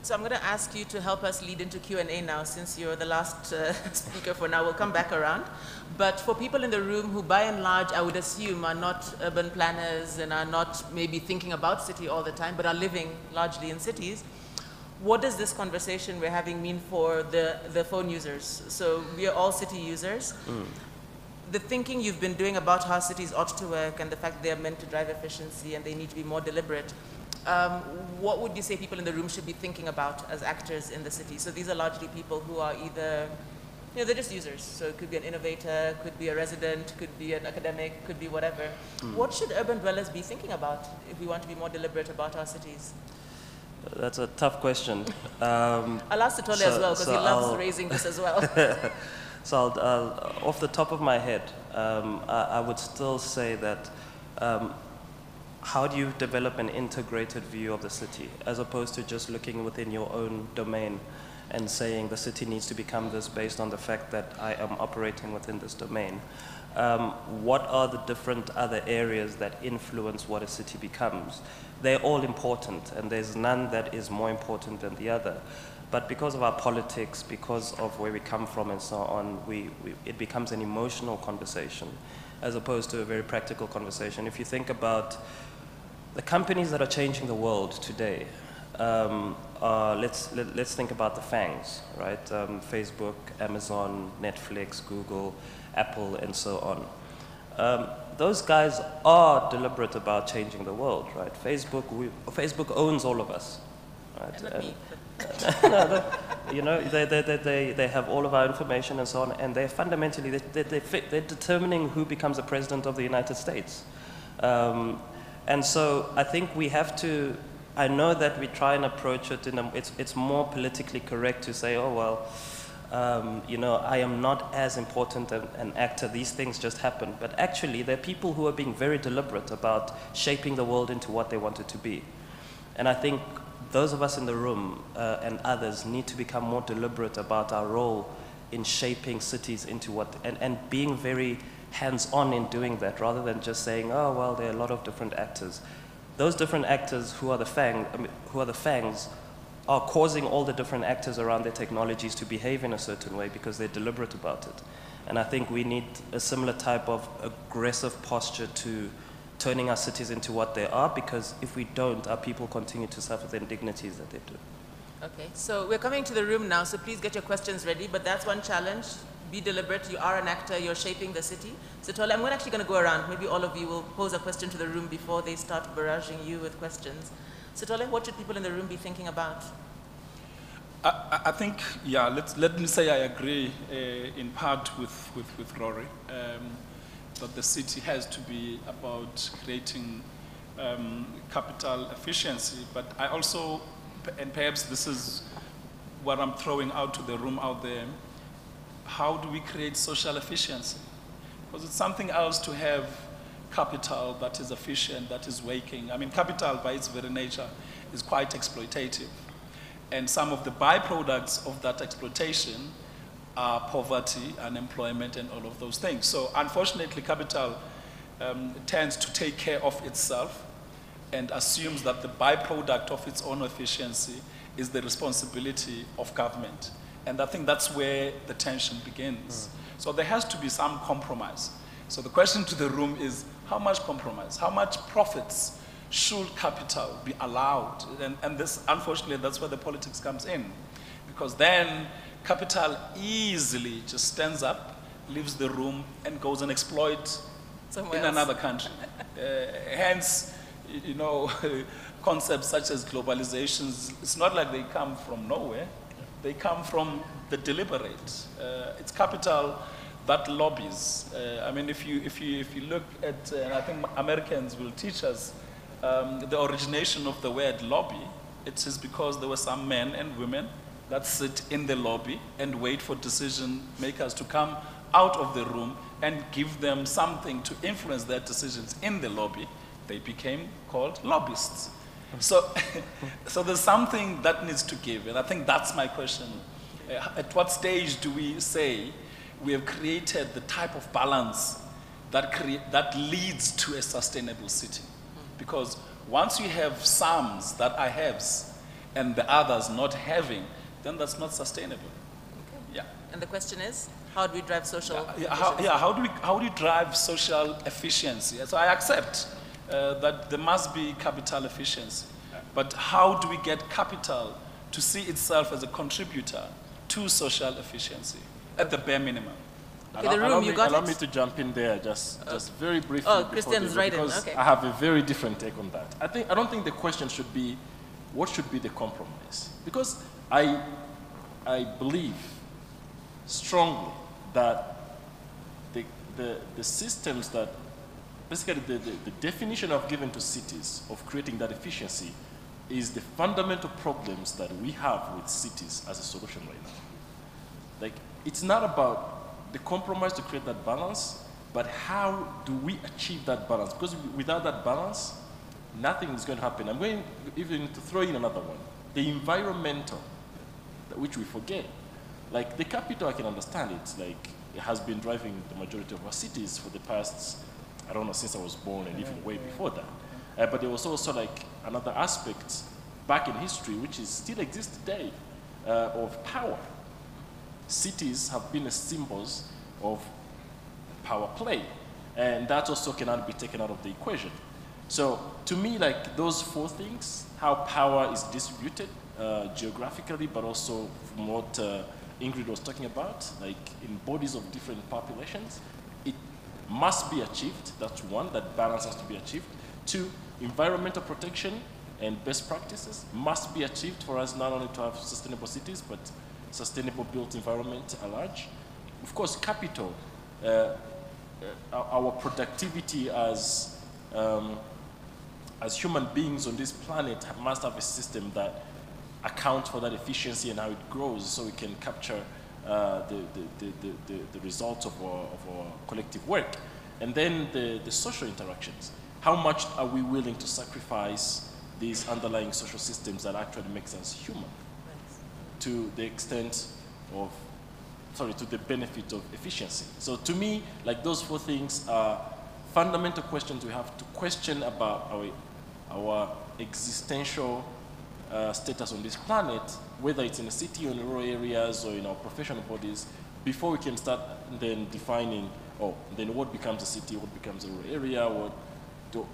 So I'm going to ask you to help us lead into Q&A now, since you're the last speaker for now. We'll come back around. But for people in the room who, by and large, I would assume are not urban planners and are not maybe thinking about city all the time, but are living largely in cities, what does this conversation we're having mean for the phone users? So we are all city users. The thinking you've been doing about how cities ought to work and the fact they are meant to drive efficiency and they need to be more deliberate, what would you say people in the room should be thinking about as actors in the city? So these are largely people who are either, they're just users. So it could be an innovator, could be a resident, could be an academic, could be whatever. What should urban dwellers be thinking about if we want to be more deliberate about our cities? That's a tough question. I'll ask Sithole as well, because he loves raising this as well. So off the top of my head, I would still say that how do you develop an integrated view of the city, as opposed to just looking within your own domain and saying the city needs to become this based on the fact that I am operating within this domain. What are the different other areas that influence what a city becomes? They're all important, and there's none that is more important than the other. But because of our politics, because of where we come from and so on, it becomes an emotional conversation as opposed to a very practical conversation. If you think about the companies that are changing the world today, let's think about the FANGs, right? Facebook, Amazon, Netflix, Google, Apple, and so on. Those guys are deliberate about changing the world, right? Facebook owns all of us, right? Not me. They have all of our information and so on, and they're fundamentally they're determining who becomes the president of the United States. And so I think we have to. I know that we try and approach it it's more politically correct to say, oh well, I am not as important an actor. These things just happen. But actually, there are people who are being very deliberate about shaping the world into what they want it to be. And I think those of us in the room and others need to become more deliberate about our role in shaping cities into what, and being very hands-on in doing that, rather than just saying, oh, well, there are a lot of different actors. Those different actors who are the FANGs are causing all the different actors around their technologies to behave in a certain way because they're deliberate about it. And I think we need a similar type of aggressive posture to turning our cities into what they are, because if we don't, our people continue to suffer the indignities that they do. Okay, so we're coming to the room now, so please get your questions ready, but that's one challenge. Be deliberate. You are an actor. You're shaping the city. Sithole, I'm actually going to go around. Maybe all of you will pose a question to the room before they start barraging you with questions. Sithole, what should people in the room be thinking about? I think, yeah, let me say I agree in part with Rory, that the city has to be about creating capital efficiency, but I also, and perhaps this is what I'm throwing out to the room out there, how do we create social efficiency? Because it's something else to have capital that is efficient, that is working. I mean, capital by its very nature is quite exploitative. And some of the byproducts of that exploitation are poverty, unemployment, and all of those things. So unfortunately, capital tends to take care of itself and assumes that the byproduct of its own efficiency is the responsibility of government. And I think that's where the tension begins. So there has to be some compromise. So the question to the room is, how much compromise? How much profits should capital be allowed? And this, unfortunately, that's where the politics comes in. Because then capital easily just stands up, leaves the room, and goes and exploits Somewhere in else. another country. Hence, you know, concepts such as globalizations, it's not like they come from nowhere. They come from the deliberate. It's capital that lobbies. I mean, if you look at, and I think Americans will teach us, the origination of the word lobby, it is because there were some men and women that sit in the lobby and wait for decision makers to come out of the room and give them something to influence their decisions in the lobby. They became called lobbyists. So, so there's something that needs to give, and I think that's my question. At what stage do we say we have created the type of balance that leads to a sustainable city? Because once you have somes that are haves and the others not having, then that's not sustainable. Okay. Yeah. And the question is, how do we drive social How do we drive social efficiency? So I accept that there must be capital efficiency, but how do we get capital to see itself as a contributor to social efficiency at the bare minimum? Okay, the room, you got allow it? me to jump in there just very briefly. Oh, before Christian's this, right in, because okay. I have a very different take on that. I don't think the question should be, what should be the compromise? Because I believe strongly that the systems that, basically the definition I've given to cities of creating that efficiency is the fundamental problems that we have with cities as a solution right now. Like, it's not about the compromise to create that balance, but how do we achieve that balance? Because without that balance, nothing is going to happen. I'm going even to throw in another one, the environmental, which we forget. Like, the capital, I can understand it. Like, it has been driving the majority of our cities for the past, I don't know, since I was born and even way before that. But there was also like another aspect back in history, which is still exists today, of power. Cities have been symbols of power play, and that also cannot be taken out of the equation. So to me, like those four things, how power is distributed geographically, but also from what Ingrid was talking about, like in bodies of different populations, it must be achieved. That's one, that balance has to be achieved. Two, environmental protection and best practices must be achieved for us not only to have sustainable cities, but sustainable built environment at large. Of course, capital, our productivity as human beings on this planet must have a system that accounts for that efficiency and how it grows, so we can capture the results of our collective work. And then the social interactions. How much are we willing to sacrifice these underlying social systems that actually makes us human, to the extent of, to the benefit of efficiency? So to me, like those four things are fundamental questions we have to question about our existential status on this planet, whether it's in the city or in the rural areas or in our professional bodies, before we can start then defining, then what becomes a city, what becomes a rural area, what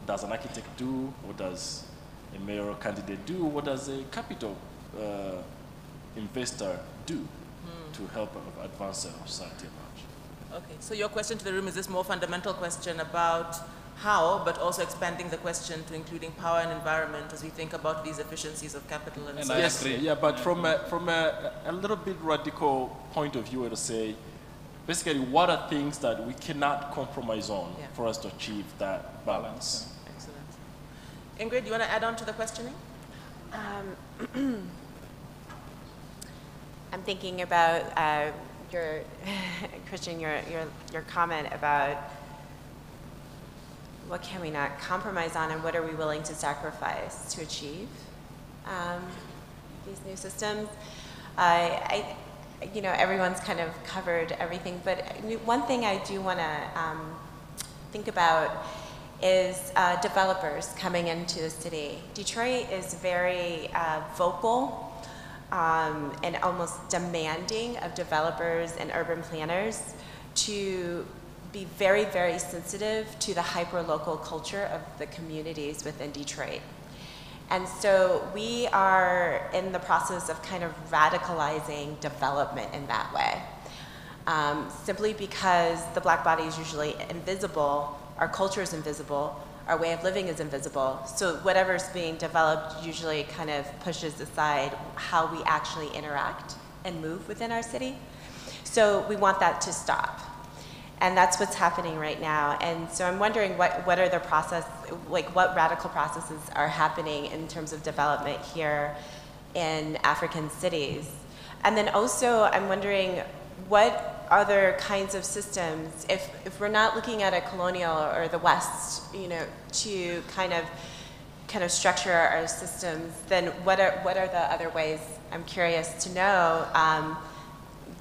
does an architect do, what does a mayoral candidate do, what does a capital investor do to help advance our society at large. Okay, so your question to the room is this more fundamental question about how, but also expanding the question to including power and environment as we think about these efficiencies of capital and so on. Yes, yeah, but from a little bit radical point of view, to say, basically, what are things that we cannot compromise on for us to achieve that balance? Excellent. Ingrid, you want to add on to the questioning? I'm thinking about your, Christian, your comment about what can we not compromise on and what are we willing to sacrifice to achieve these new systems. You know, everyone's kind of covered everything, but one thing I do want to think about is developers coming into the city. Detroit is very vocal and almost demanding of developers and urban planners to be very, very sensitive to the hyper-local culture of the communities within Detroit. And so we are in the process of kind of radicalizing development in that way. Simply because the black body is usually invisible, our culture is invisible, our way of living is invisible. So whatever's being developed usually kind of pushes aside how we actually interact and move within our city. So we want that to stop. And that's what's happening right now. And so I'm wondering what are the process, like what radical processes are happening in terms of development here in African cities. And then also I'm wondering what other kinds of systems, if we're not looking at a colonial or the West, you know, to kind of structure our systems, then what are the other ways, I'm curious to know,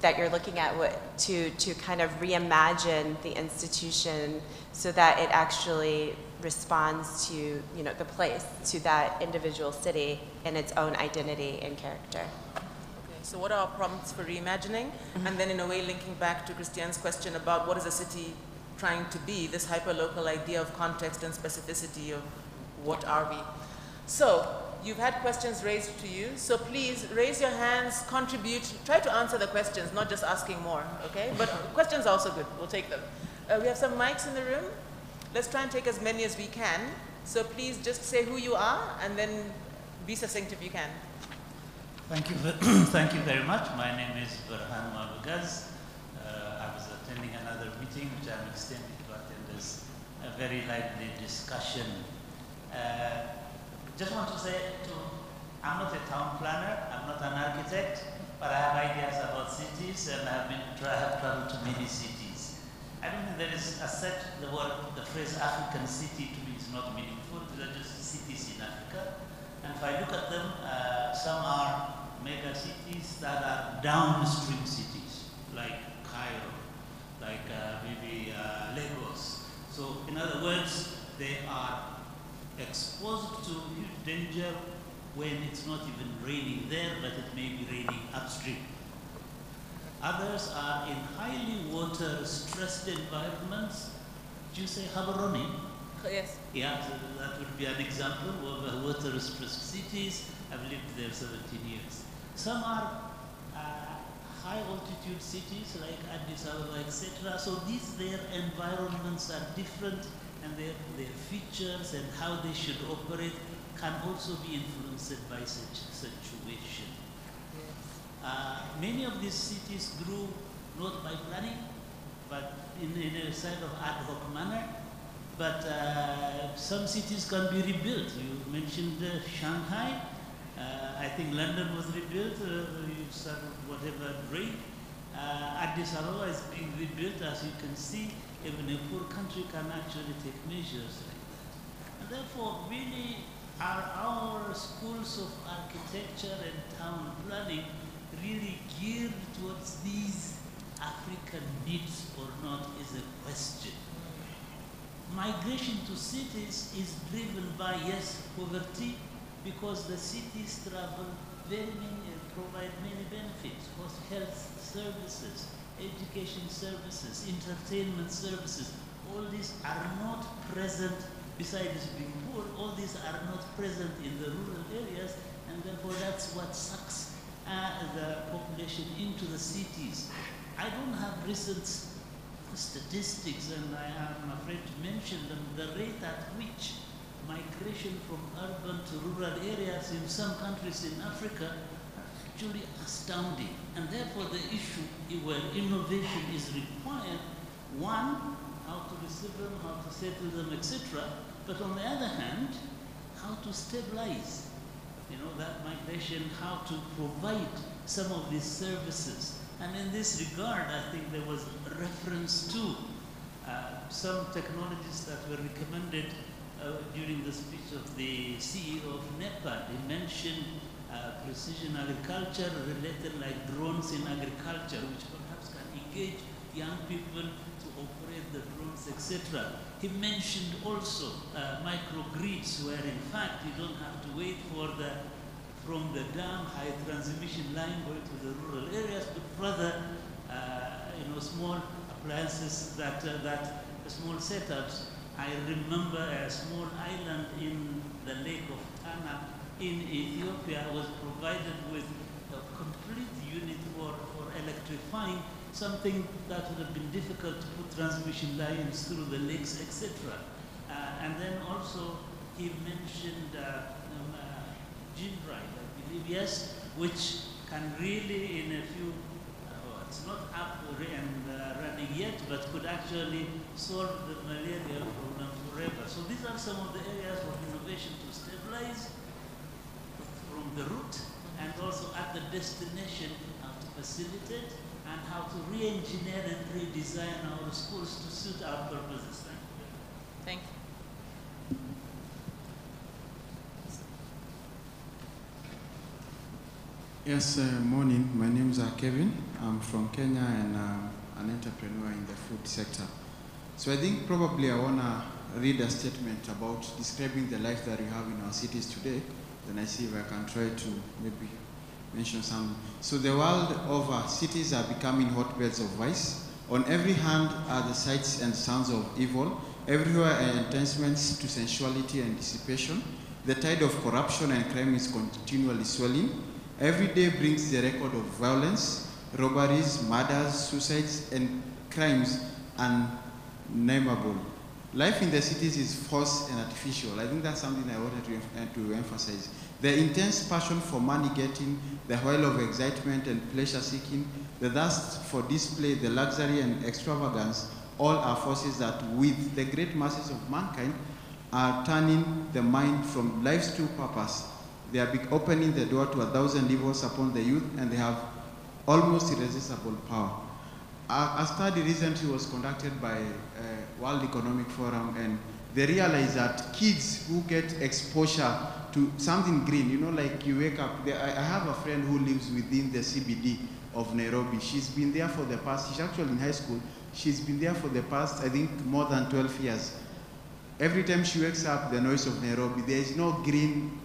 that you're looking at to kind of reimagine the institution so that it actually responds to, you know, the place, to that individual city and its own identity and character. Okay, so what are our prompts for reimagining? And then in a way linking back to Christiane's question about what is a city trying to be, this hyper-local idea of context and specificity of what are we. So, you've had questions raised to you, so please raise your hands, contribute, try to answer the questions, not just asking more, okay? But questions are also good, we'll take them. We have some mics in the room. Let's try and take as many as we can. So please just say who you are and then be succinct if you can. Thank you, thank you very much. My name is Burhan Mabugaz. I was attending another meeting, which I'm extending to attend this, a very lively discussion. Just want to say, I'm not a town planner, I'm not an architect, but I have ideas about cities and I have traveled to many cities. I don't think there is, as such, the phrase African city to me is not meaningful. These are just cities in Africa. And if I look at them, some are mega cities that are downstream cities, like Cairo, like maybe Lagos. So in other words, they are exposed to huge danger when it's not even raining there, but it may be raining upstream. Others are in highly water-stressed environments. Did you say Habaroni? Yes. Yeah, so that would be an example of water-stressed cities. I've lived there 17 years. Some are high-altitude cities like Addis Ababa, etc. So their environments are different, and their features and how they should operate can also be influenced by such situation. Yes. Many of these cities grew not by planning, but in a sort of ad hoc manner. But some cities can be rebuilt. You mentioned Shanghai. I think London was rebuilt. You started whatever rate. Addis Ababa is being rebuilt, as you can see. Even a poor country can actually take measures like that. And therefore, really, are our schools of architecture and town planning really geared towards these African needs or not is a question. Migration to cities is driven by, yes, poverty, because the cities travel very many and provide many benefits, health services, education services, entertainment services. All these are not present, besides being poor, all these are not present in the rural areas, and therefore that's what sucks the population into the cities. I don't have recent statistics, and I am afraid to mention them, the rate at which migration from urban to rural areas in some countries in Africa are actually astounding. And therefore the issue where innovation is required, one, how to receive them, how to settle them, etc. But on the other hand, how to stabilize, that migration, how to provide some of these services. And in this regard, I think there was a reference to some technologies that were recommended during the speech of the CEO of NEPA. They mentioned precision agriculture related like drones in agriculture, which perhaps can engage young people to operate the drones, etc. He mentioned also microgrids, where in fact you don't have to wait for from the dam high transmission line going to the rural areas, but rather small appliances small setups. I remember a small island in the lake of Tana in Ethiopia was provided with a complete unit for electrifying something that would have been difficult to put transmission lines through the lakes, etc. And then also he mentioned Gymride, I believe, yes, which can really in a few, it's not up and running yet, but could actually solve the malaria problem forever. So these are some of the areas of innovation to stabilize from the root and also at the destination how to facilitate and how to re-engineer and redesign our schools to suit our purposes. Thank you. Yes, morning. My name is Kevin. I'm from Kenya and an entrepreneur in the food sector. So I think probably I want to read a statement about describing the life that we have in our cities today. Then I see if I can try to maybe mention some. So the world over, cities are becoming hotbeds of vice. On every hand are the sights and sounds of evil. Everywhere are enticements to sensuality and dissipation. The tide of corruption and crime is continually swelling. Every day brings the record of violence, robberies, murders, suicides, and crimes unnameable. Life in the cities is forced and artificial. I think that's something I wanted to emphasize. The intense passion for money getting, the whirl of excitement and pleasure seeking, the thirst for display, the luxury and extravagance, all are forces that, with the great masses of mankind, are turning the mind from life's true purpose. They are opening the door to 1,000 evils upon the youth, and they have almost irresistible power. A study recently was conducted by World Economic Forum, and they realized that kids who get exposure to something green, like you wake up, I have a friend who lives within the CBD of Nairobi. She's been there for the past, she's actually in high school, she's been there for the past, I think, more than 12 years. Every time she wakes up, the noise of Nairobi, there is no green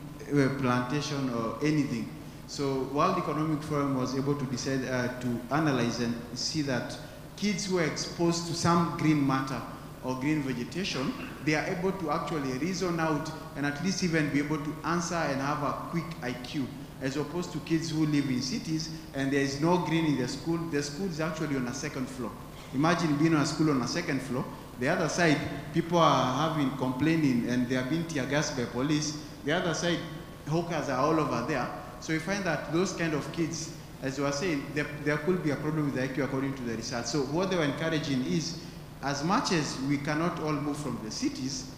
plantation or anything. So World Economic Forum was able to decide to analyze and see that kids who are exposed to some green matter or green vegetation, they are able to actually reason out and at least even be able to answer and have a quick IQ, as opposed to kids who live in cities and there is no green in the school. The school is actually on a second floor. Imagine being on a school on a second floor. The other side, people are complaining and they are being tear gassed by police. The other side, hawkers are all over there. So you find that those kind of kids, as you were saying, there could be a problem with the IQ according to the research. So what they were encouraging is, as much as we cannot all move from the cities,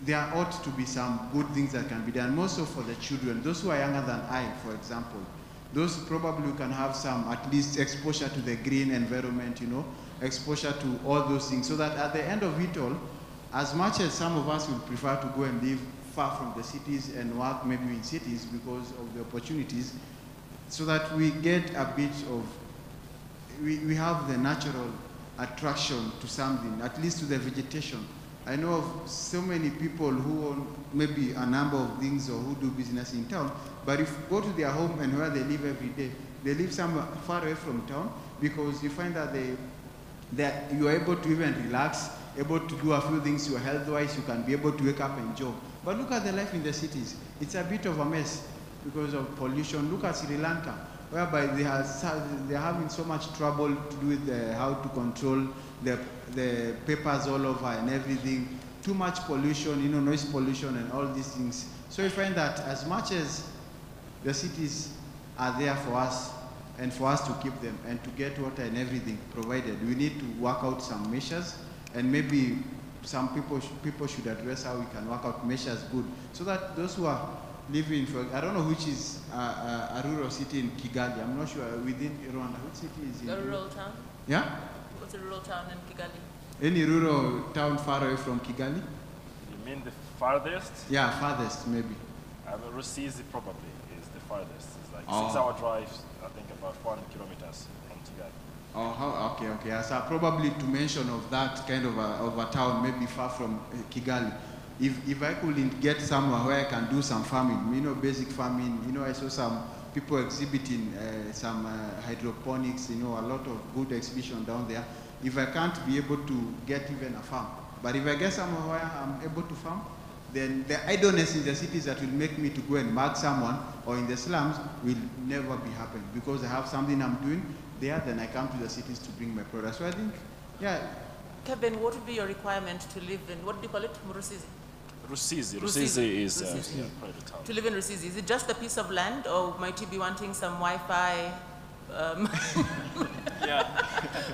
there ought to be some good things that can be done, more so for the children, those who are younger than I, for example. Those probably can have some, at least, exposure to the green environment, exposure to all those things, so that at the end of it all, as much as some of us would prefer to go and live far from the cities and work maybe in cities because of the opportunities, so that we get a bit of, we have the natural attraction to something, at least to the vegetation. I know of so many people who own maybe a number of things or who do business in town, but if you go to their home and where they live every day, they live somewhere far away from town, because you find that you are able to even relax, able to do a few things, you are health-wise, you can be able to wake up and jog. But look at the life in the cities. It's a bit of a mess because of pollution. Look at Sri Lanka, whereby they are having so much trouble to do with how to control the papers all over and everything. Too much pollution, noise pollution and all these things. So you find that as much as the cities are there for us and for us to keep them and to get water and everything provided, we need to work out some measures, and maybe some people should address how we can work out measures good, so that those who are living, I don't know which is a rural city in Kigali, I'm not sure, within Rwanda, which city is it? A rural town? Yeah? What's a rural town in Kigali? Any rural town far away from Kigali? You mean the farthest? Yeah, farthest maybe. Rusizi probably is the farthest. It's like 6-hour drive, I think about 400 kilometers from Kigali. Oh, how, okay. So probably to mention of that kind of a town, maybe far from Kigali. If I couldn't get somewhere where I can do some farming, basic farming, I saw some people exhibiting some hydroponics, a lot of good exhibition down there. If I can't be able to get even a farm, but if I get somewhere where I'm able to farm, then the idleness in the cities that will make me to go and mug someone or in the slums will never be happening, because I have something I'm doing there, then I come to the cities to bring my products. So I think, yeah. Kevin, what would be your requirement to live in, what do you call it, Rusizi? Rusizi is private town. To live in Rusizi, is it just a piece of land, or might you be wanting some Wi-Fi? Yeah.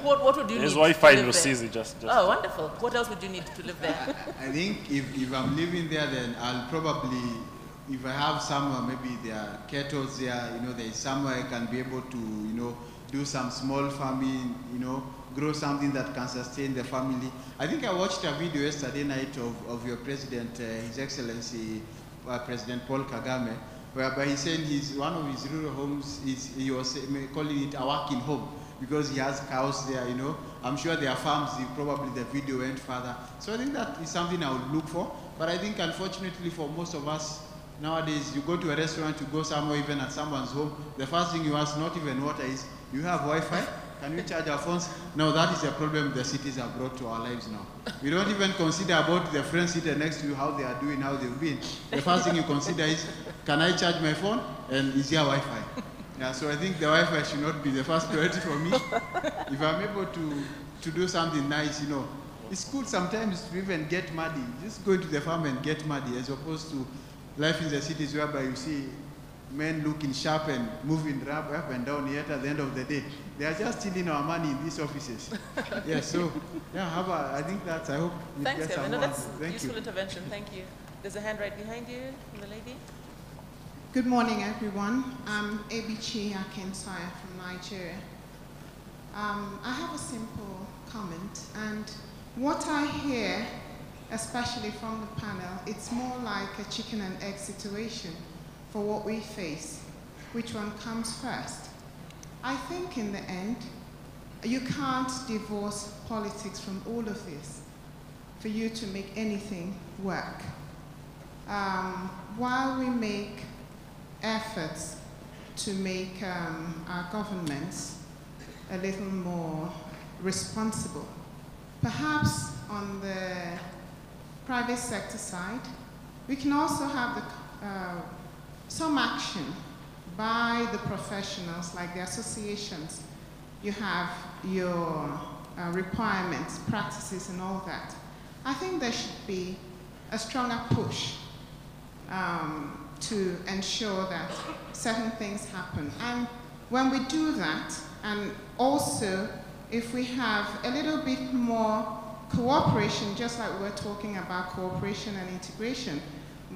What would you There's need? Wi-Fi to in live there? Rusizi, just. Oh, wonderful. What else would you need to live there? I think if I'm living there, then I'll probably, if I have somewhere, maybe there are kettles there, there is somewhere I can be able to, do some small farming, grow something that can sustain the family. I think I watched a video yesterday night of your president, His Excellency, President Paul Kagame, whereby he said one of his rural homes, he was calling it a working home, because he has cows there, I'm sure there are farms, probably the video went further. So I think that is something I would look for. But I think unfortunately for most of us, nowadays, you go to a restaurant, you go somewhere, even at someone's home, the first thing you ask, not even water, is, you have Wi-Fi? Can we charge our phones? No, that is a problem the cities have brought to our lives now. We don't even consider about the friends sitting next to you, how they are doing, how they've been. The first thing you consider is, can I charge my phone? And is there Wi-Fi? Yeah, so I think the Wi-Fi should not be the first priority for me. If I'm able to do something nice, it's good sometimes to even get muddy. Just go into the farm and get muddy, as opposed to life in the cities whereby you see men looking sharp and moving up and down, yet at the end of the day, they are just stealing our money in these offices. Yeah, so, yeah, I think that's, I hope it Thanks, gets Kevin. some No, more. that's Thank useful you. intervention. Thank you. There's a hand right behind you, from the lady. Good morning, everyone. I'm Ebichi Akensaya from Nigeria. I have a simple comment, and what I hear, especially from the panel, it's more like a chicken and egg situation for what we face. Which one comes first? I think in the end, you can't divorce politics from all of this for you to make anything work. While we make efforts to make our governments a little more responsible, perhaps on the private sector side, we can also have some action by the professionals, like the associations. You have your requirements, practices, and all that. I think there should be a stronger push to ensure that certain things happen. And when we do that, and also if we have a little bit more cooperation, just like we were talking about cooperation and integration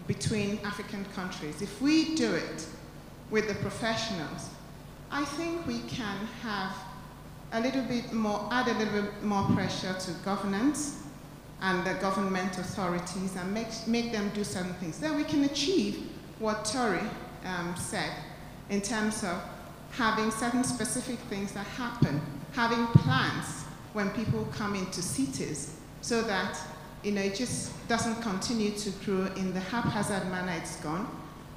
between African countries, if we do it with the professionals, I think we can have add a little bit more pressure to governance and the government authorities, and make them do certain things. Then we can achieve what Tori said in terms of having certain specific things that happen, having plans when people come into cities, so that it just doesn't continue to grow in the haphazard manner it's gone,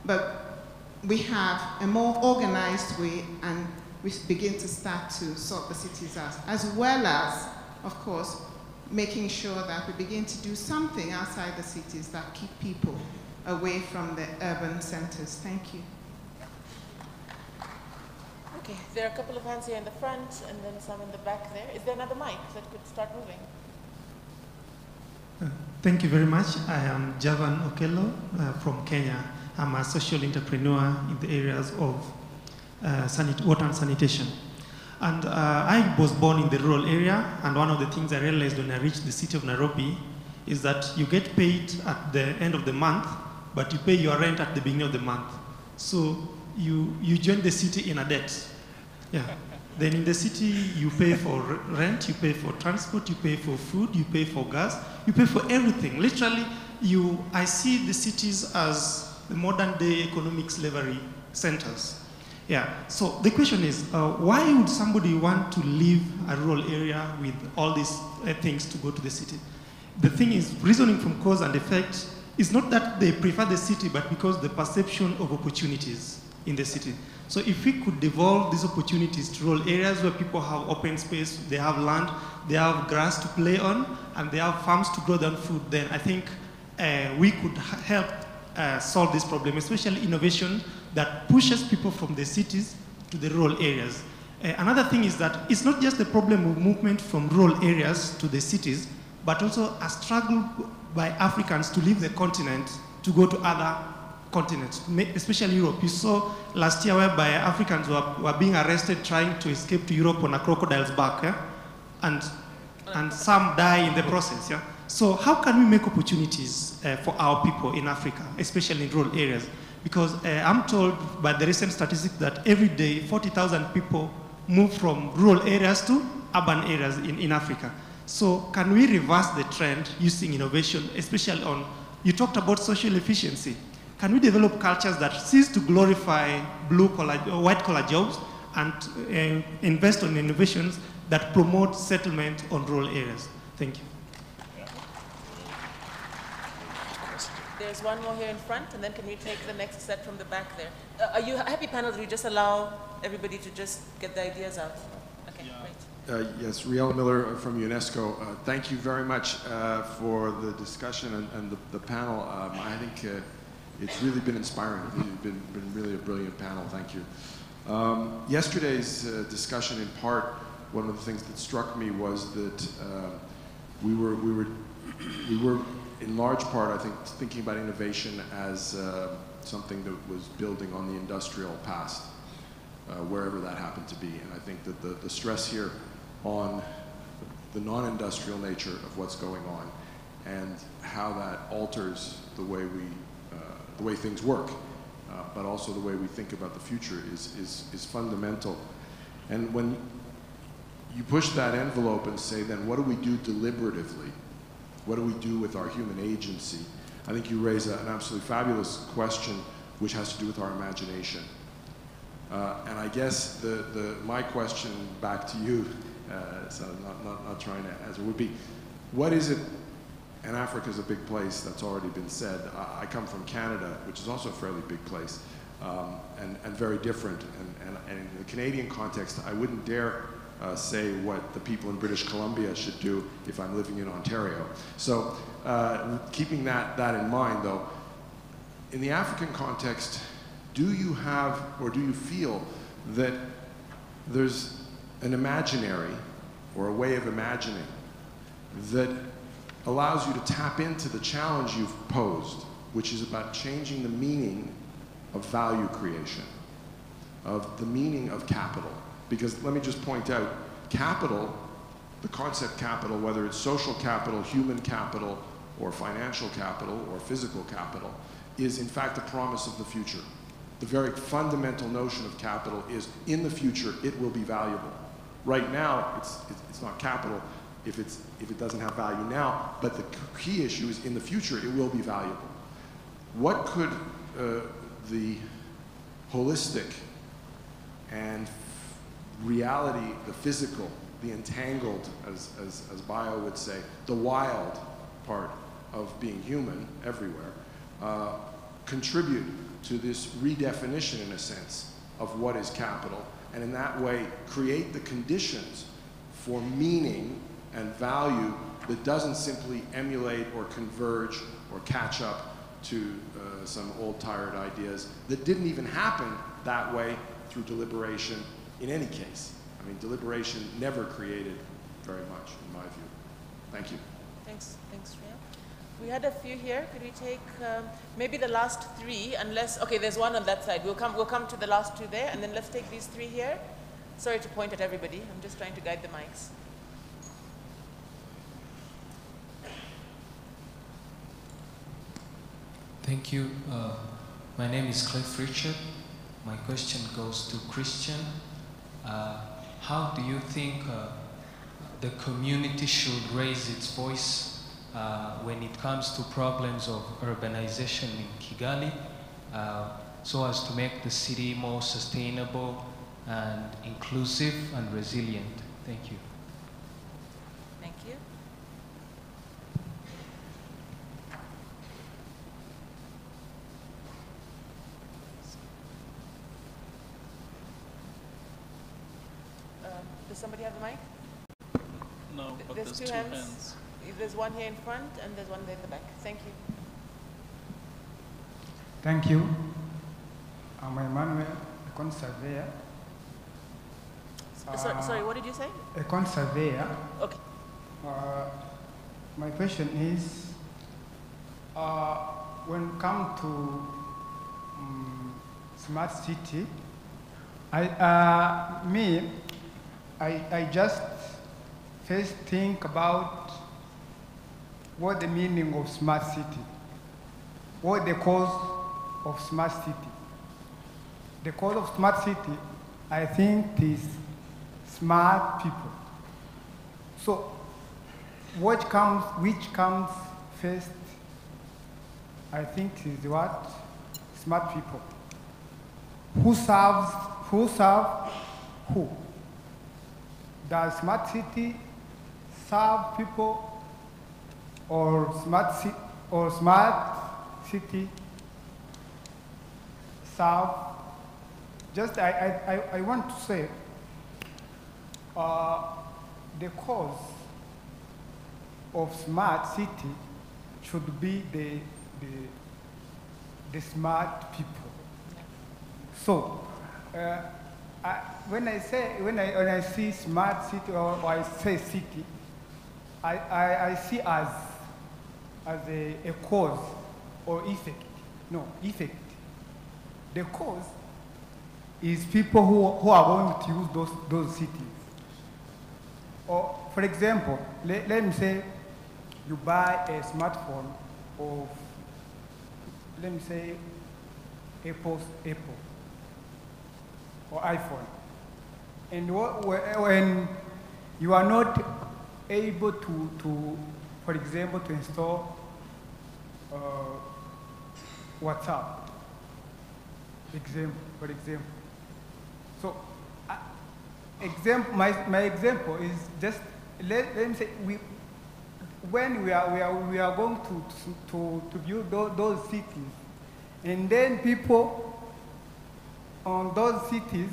but we have a more organized way, and we begin to start to sort the cities out, as well as, of course, making sure that we begin to do something outside the cities that keep people away from the urban centers. Thank you. Okay, there are a couple of hands here in the front, and then some in the back there. Is there another mic that could start moving? Thank you very much. I am Javan Okello from Kenya. I'm a social entrepreneur in the areas of water and sanitation. And I was born in the rural area, and one of the things I realized when I reached the city of Nairobi is that you get paid at the end of the month, but you pay your rent at the beginning of the month. So you join the city in a debt. Yeah. Then in the city, you pay for rent, you pay for transport, you pay for food, you pay for gas, you pay for everything. Literally, I see the cities as the modern day economic slavery centers. Yeah, so the question is, why would somebody want to leave a rural area with all these things to go to the city? The thing is, reasoning from cause and effect is not that they prefer the city, but because the perception of opportunities in the city. So if we could devolve these opportunities to rural areas where people have open space, they have land, they have grass to play on, and they have farms to grow their food, then I think we could help solve this problem, especially innovation that pushes people from the cities to the rural areas. Another thing is that it's not just the problem of movement from rural areas to the cities, but also a struggle by Africans to leave the continent to go to other continents, especially Europe. You saw last year whereby Africans were being arrested trying to escape to Europe on a crocodile's back, yeah? and some die in the process. Yeah? So how can we make opportunities for our people in Africa, especially in rural areas? Because I'm told by the recent statistics that every day 40,000 people move from rural areas to urban areas in Africa. So can we reverse the trend using innovation, especially on, you talked about social efficiency. Can we develop cultures that cease to glorify blue-collar or white-collar jobs and invest on innovations that promote settlement on rural areas? Thank you. There's one more here in front, and then can we take the next set from the back there? Are you happy, panel? Do we just allow everybody to just get the ideas out? Okay, great. Yes, Riel Miller from UNESCO. Thank you very much for the discussion and the panel. I think it's really been inspiring. It's been really a brilliant panel. Thank you. Yesterday's discussion, in part, one of the things that struck me was that we were in large part, I think, thinking about innovation as something that was building on the industrial past, wherever that happened to be. And I think that the stress here on the non-industrial nature of what's going on and how that alters the way things work, but also the way we think about the future is fundamental. And when you push that envelope and say, then what do we do deliberatively? What do we do with our human agency? I think you raise an absolutely fabulous question, which has to do with our imagination. And I guess my question back to you, so not trying to answer, would be, what is it, and Africa is a big place, that's already been said. I come from Canada, which is also a fairly big place, and very different. And in the Canadian context, I wouldn't dare say what the people in British Columbia should do if I'm living in Ontario. So keeping that in mind, though, in the African context, do you have or do you feel that there's an imaginary or a way of imagining that allows you to tap into the challenge you've posed, which is about changing the meaning of value creation, of the meaning of capital? Because let me just point out, capital, the concept capital, whether it's social capital, human capital, or financial capital, or physical capital, is in fact a promise of the future. The very fundamental notion of capital is, in the future, it will be valuable. Right now, it's not capital if it doesn't have value now, but the key issue is, in the future, it will be valuable. What could the holistic and reality, the physical, the entangled, as Bio would say, the wild part of being human everywhere, contribute to this redefinition, in a sense, of what is capital, and in that way create the conditions for meaning and value that doesn't simply emulate or converge or catch up to some old tired ideas that didn't even happen that way through deliberation in any case. I mean, deliberation never created very much, in my view. Thank you. Thanks, Rhea. We had a few here. Could we take maybe the last three, unless, okay, there's one on that side. We'll come to the last two there, and then let's take these three here. Sorry to point at everybody. I'm just trying to guide the mics. Thank you. My name is Cliff Richard. My question goes to Christian. How do you think the community should raise its voice when it comes to problems of urbanization in Kigali? so as to make the city more sustainable and inclusive and resilient? Thank you. Thank you. Does somebody have the mic? No, but There's there's two two hands. hands. There's one here in front and there's one there in the back. Thank you. Thank you. I'm Emmanuel, a conservator. Sorry, what did you say? A conservator. Okay. My question is, when it comes to smart city, I just first think about what the meaning of smart city, what the cause of smart city. The cause of smart city, I think, is smart people. So, which comes first? I think is what? Smart people. Who serves who? Does smart city serve people, or smart city serve? Just I want to say the cause of smart city should be the smart people. So when I see smart city, or I say city, I see as a cause or effect. No, effect. The cause is people who are going to use those cities. Or, for example, let me say you buy a smartphone of, let me say, Apple or iPhone. And when you are not able to for example, to install WhatsApp, for example. So, my example is just, let me say, when we are going to build those cities, and then people on those cities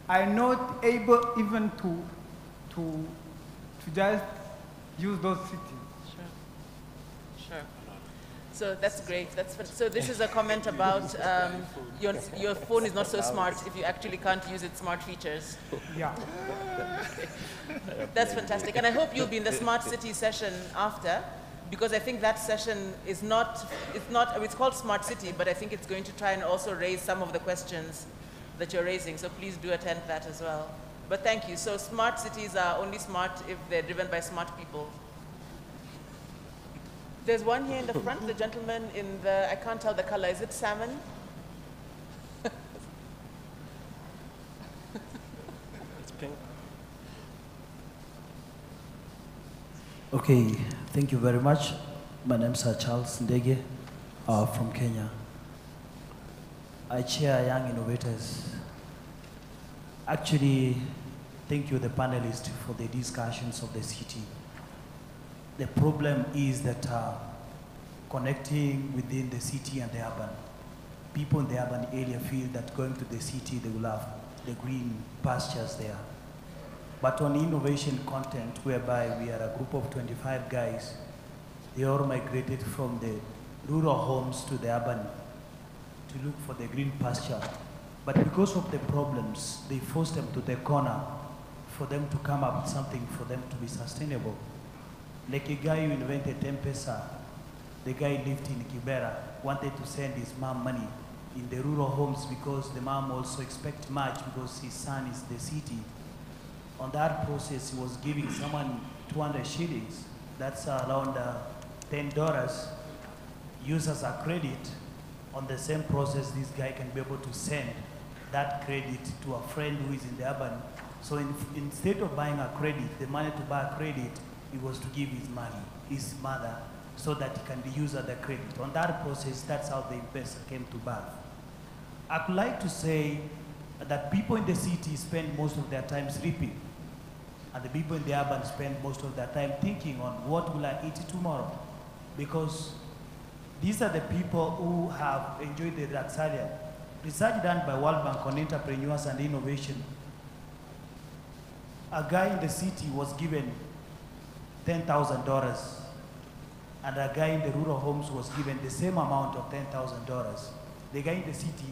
are not able even to just use those cities. Sure. So that's great. So this is a comment about your phone is not so smart if you actually can't use its smart features. Yeah. That's fantastic. And I hope you'll be in the smart city session after, because I think that session it's called Smart City, but I think it's going to try and also raise some of the questions that you're raising. So please do attend that as well. But thank you. So smart cities are only smart if they're driven by smart people. There's one here in the front, the gentleman in the, I can't tell the color, is it salmon? It's pink. Okay, thank you very much. My name is Charles Ndege from Kenya. I chair Young Innovators. Actually, thank you, the panelists, for the discussions of the city. The problem is that connecting within the city and the urban, people in the urban area feel that going to the city, they will have the green pastures there. But on innovation content, whereby we are a group of 25 guys, they all migrated from the rural homes to the urban to look for the green pasture. But because of the problems, they forced them to the corner for them to come up with something for them to be sustainable. Like a guy who invented M-Pesa, the guy lived in Kibera, wanted to send his mom money in the rural homes because the mom also expects much because his son is the city. On that process, he was giving someone 200 shillings. That's around $10. Use as a credit. On the same process, this guy can be able to send that credit to a friend who is in the urban. So instead of buying a credit, the money to buy a credit, it was to give his mother, so that it can be used as a credit. On that process, that's how the investor came to birth. I'd like to say that people in the city spend most of their time sleeping, and the people in the urban spend most of their time thinking on what will I eat tomorrow, because these are the people who have enjoyed the Raxalia. Research done by World Bank on entrepreneurs and innovation. A guy in the city was given $10,000, and a guy in the rural homes was given the same amount of $10,000. The guy in the city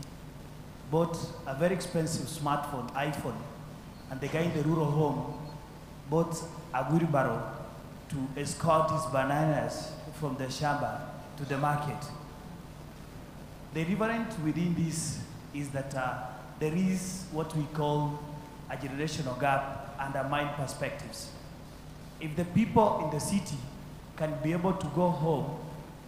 bought a very expensive smartphone, iPhone, and the guy in the rural home bought a wheelbarrow to escort his bananas from the shamba to the market. The difference within this is that there is what we call a generational gap under mind perspectives. If the people in the city can be able to go home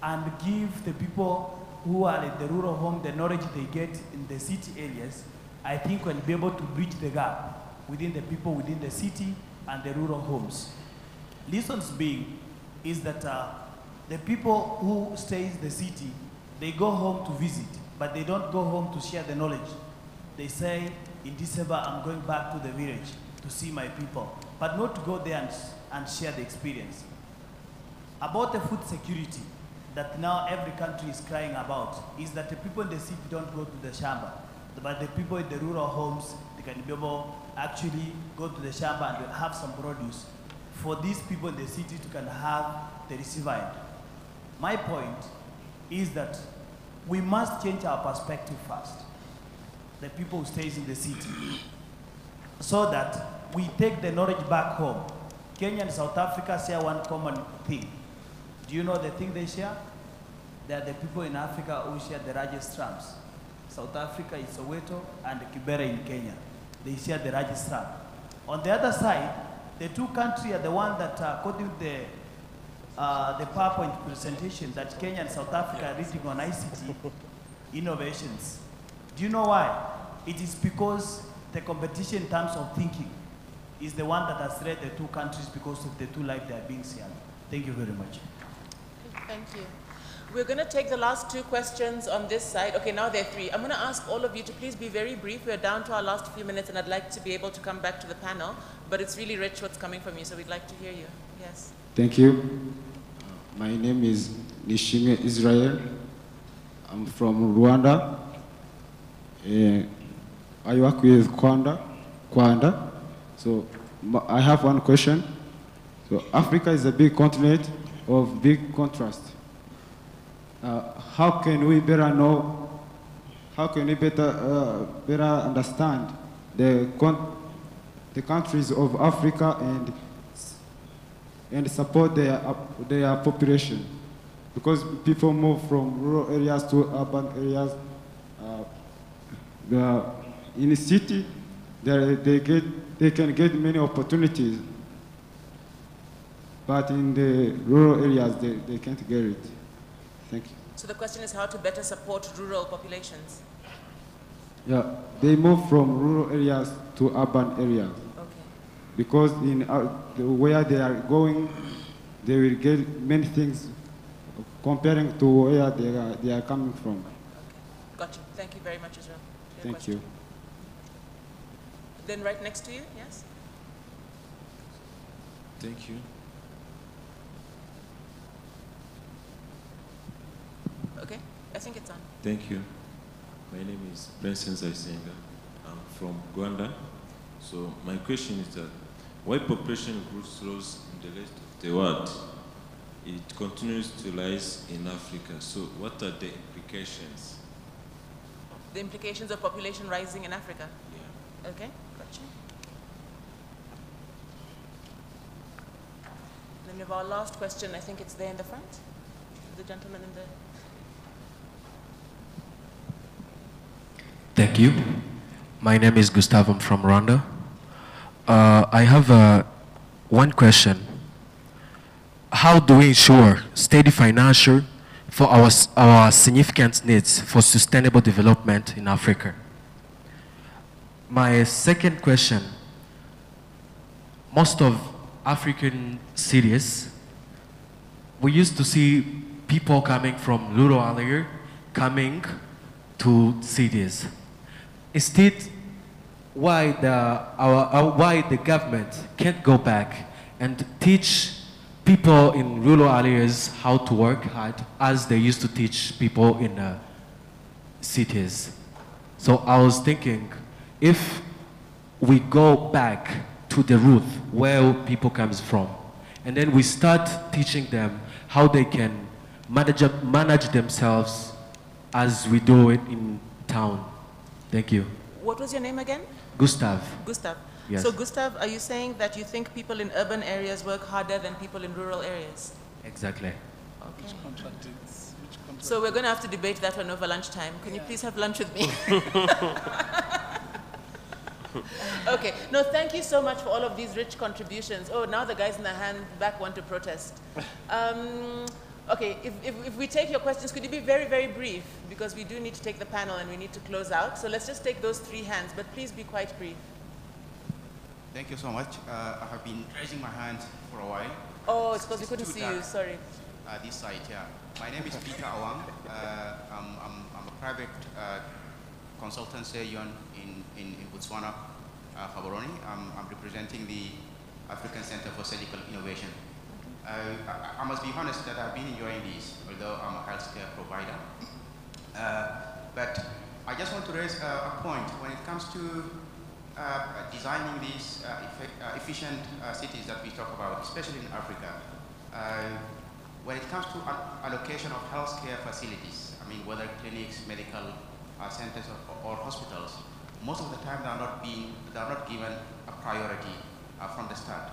and give the people who are in the rural home the knowledge they get in the city areas, I think we'll be able to bridge the gap within the people within the city and the rural homes. Reasons being is that the people who stay in the city, they go home to visit, but they don't go home to share the knowledge. They say, in December, I'm going back to the village to see my people, but not to go there and share the experience. About the food security that now every country is crying about is that the people in the city don't go to the shamba, but the people in the rural homes, they can be able actually go to the shamba and have some produce for these people in the city to can have the receiver end. My point is that we must change our perspective first, the people who stays in the city, so that we take the knowledge back home. Kenya and South Africa share one common thing. Do you know the thing they share? They are the people in Africa who share the largest slums. South Africa is Soweto and Kibera in Kenya. They share the largest slum. On the other side, the two countries are the one that, according to the PowerPoint presentation that Kenya and South Africa are reading on ICT innovations. Do you know why? It is because the competition in terms of thinking is the one that has led the two countries because of the two lives they are being shared. Thank you very much. Thank you. We're going to take the last two questions on this side. Okay, now there are three. I'm going to ask all of you to please be very brief. We're down to our last few minutes, and I'd like to be able to come back to the panel, but it's really rich what's coming from you, so we'd like to hear you. Yes. Thank you. My name is Nishime Israel. I'm from Rwanda. I work with Kwanda. So I have one question. So Africa is a big continent of big contrast. How can we better know, how can we better understand the countries of Africa and support their population? Because people move from rural areas to urban areas. In the city, they can get many opportunities, but in the rural areas, they can't get it. Thank you. So the question is how to better support rural populations. Yeah, they move from rural areas to urban areas. Okay. Because in where they are going, they will get many things comparing to where they are coming from. Okay. Got you. Thank you very much, Israel. Thank you. Then right next to you, yes? Thank you. Okay, I think it's on. Thank you. My name is Benson Zaisenga. I'm from Rwanda. So my question is that why population growth slows in the rest of the world? It continues to rise in Africa. So what are the implications? The implications of population rising in Africa? Yeah. Okay, gotcha. Then we have our last question. I think it's there in the front. The gentleman in the... Thank you. My name is Gustavo. I'm from Rwanda. I have one question. How do we ensure steady financial for our significant needs for sustainable development in Africa? My second question, most of African cities, we used to see people coming from rural area coming to cities. instead, why the government can't go back and teach people in rural areas how to work hard as they used to teach people in cities. So I was thinking, if we go back to the root where people comes from, and then we start teaching them how they can manage themselves as we do it in town. Thank you. What was your name again? Gustav. Gustav. Yes. So Gustav, are you saying that you think people in urban areas work harder than people in rural areas? Exactly. Okay. Which contradicts. So we're going to have to debate that one over lunchtime. Can you please have lunch with me? Okay. No, thank you so much for all of these rich contributions. Oh, now the guys in the back want to protest. Okay, if we take your questions, could you be very, very brief? Because we do need to take the panel and we need to close out. So let's just take those 3 hands, but please be quite brief. Thank you so much. I have been raising my hand for a while. Oh, it's because we couldn't see you, sorry. This side, yeah. My name is Peter Awang. I'm a private consultancy in Botswana, Gaborone. I'm representing the African Center for Surgical Innovation. I must be honest that I've been enjoying this, although I'm a healthcare provider. But I just want to raise a point when it comes to designing these efficient cities that we talk about, especially in Africa. When it comes to allocation of healthcare facilities, I mean, whether clinics, medical centers, or hospitals, most of the time they are not given a priority from the start.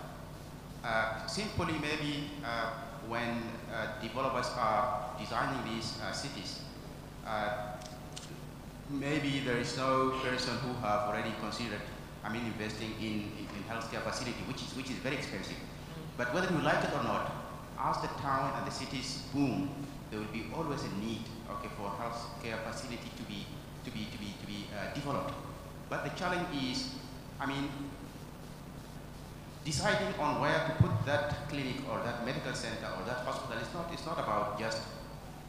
Simply, maybe when developers are designing these cities, maybe there is no person who have already considered, investing in healthcare facility, which is very expensive. But whether you like it or not, as the town and the cities boom, there will be always a need, for healthcare facility to be developed. But the challenge is, deciding on where to put that clinic or that medical center or that hospital. It's not about just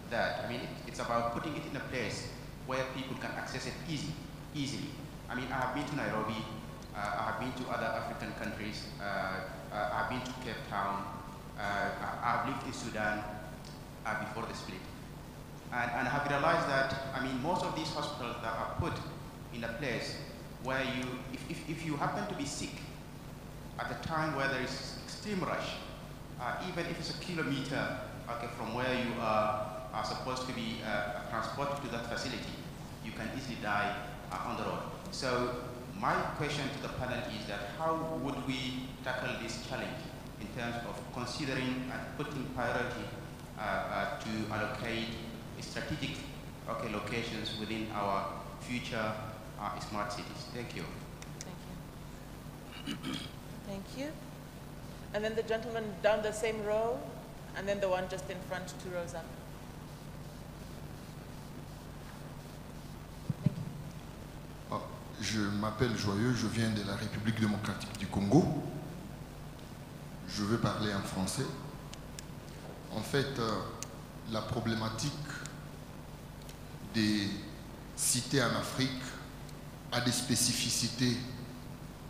that. It's about putting it in a place where people can access it easily. I have been to Nairobi, I have been to other African countries, I have been to Cape Town, I have lived in Sudan before the split. And I have realized that, most of these hospitals that are put in a place where if you happen to be sick at the time where there is extreme rush, even if it's a kilometer from where you are supposed to be transported to that facility, you can easily die on the road. So my question to the panel is that how would we tackle this challenge in terms of considering and putting priority to allocate strategic locations within our future smart cities? Thank you. Thank you. Thank you. And then the gentleman down the same row, and then the one just in front, 2 rows up. Je m'appelle Joyeux, je viens de la République démocratique du Congo. Je veux parler en français. En fait, la problématique des cités en Afrique a des spécificités,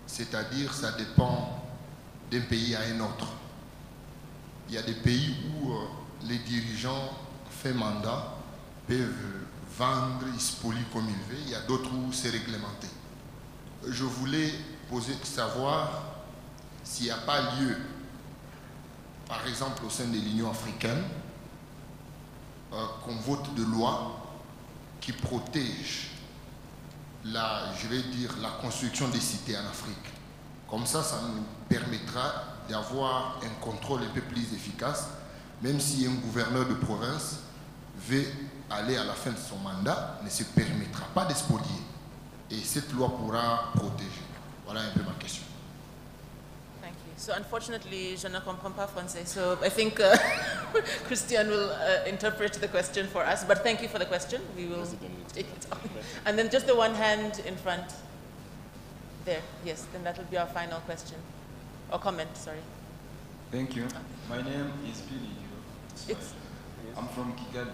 c'est-à-dire ça dépend d'un pays à un autre. Il y a des pays où les dirigeants fait mandat peuvent vendre, ils spolient comme ils veulent. Il y a d'autres où c'est réglementé. Je voulais savoir s'il n'y a pas lieu, par exemple au sein de l'Union africaine, qu'on vote de loi qui protège la construction des cités en Afrique. Comme ça, ça nous permettra d'avoir un contrôle un peu plus efficace, même si un gouverneur de province veut aller à la fin de son mandat, ne se permettra pas de spolier. Et cette loi pourra protéger. Voilà un peu ma question. Thank you. So unfortunately, je ne comprends pas français, so I think Christian will interpret the question for us, but thank you for the question. We will take it on. And then just the one hand in front. There, yes, then that will be our final question. Or comment, sorry. Thank you. My name is Billy. I'm from Kigali.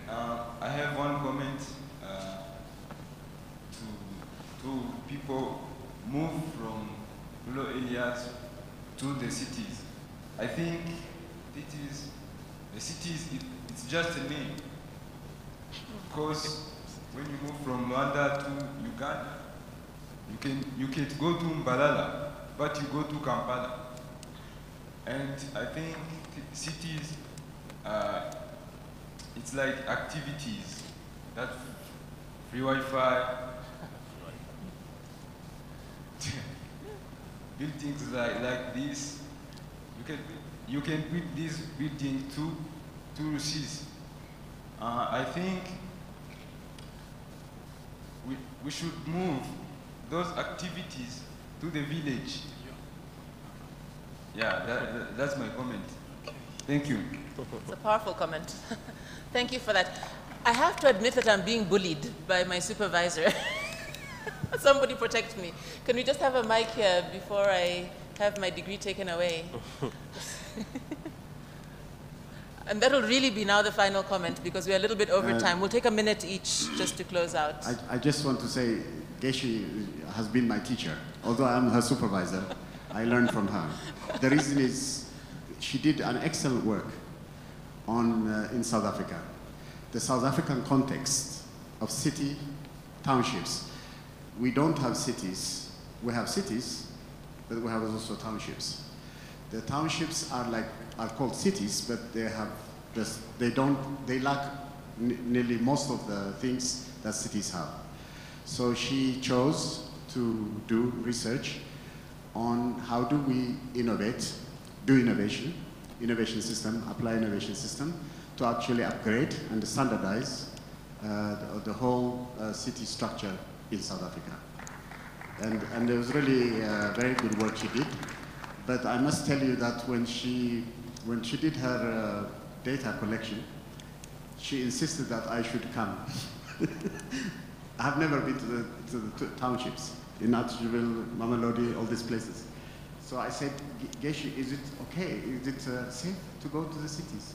I have one comment to So people move from rural areas to the cities. I think the cities, it's just a name. Because when you move from Rwanda to Uganda, you can go to Mbalala, but you go to Kampala. And I think cities, it's like activities, that free Wi-Fi, buildings like this. You can build this building to Rusizi. I think we should move those activities to the village. Yeah, that's my comment. Thank you. It's a powerful comment. Thank you for that. I have to admit that I'm being bullied by my supervisor. Somebody protect me. Can we just have a mic here before I have my degree taken away? And that'll really be now the final comment because we're a little bit over time. We'll take a minute each just to close out. I just want to say, Geshi has been my teacher. Although I'm her supervisor, I learned from her. The reason is she did an excellent work in South Africa. The South African context of city townships. We don't have cities. We have cities, but we have also townships. The townships are called cities, but they lack nearly most of the things that cities have. So she chose to do research on how do we innovate, do innovation system, apply innovation system to actually upgrade and standardize the whole city structure in South Africa. And it was really very good work she did. But I must tell you that when she did her data collection, she insisted that I should come. I have never been to the townships in Atchiville, Mamelodi, all these places. So I said, Geshi, is it okay? Is it safe to go to the cities?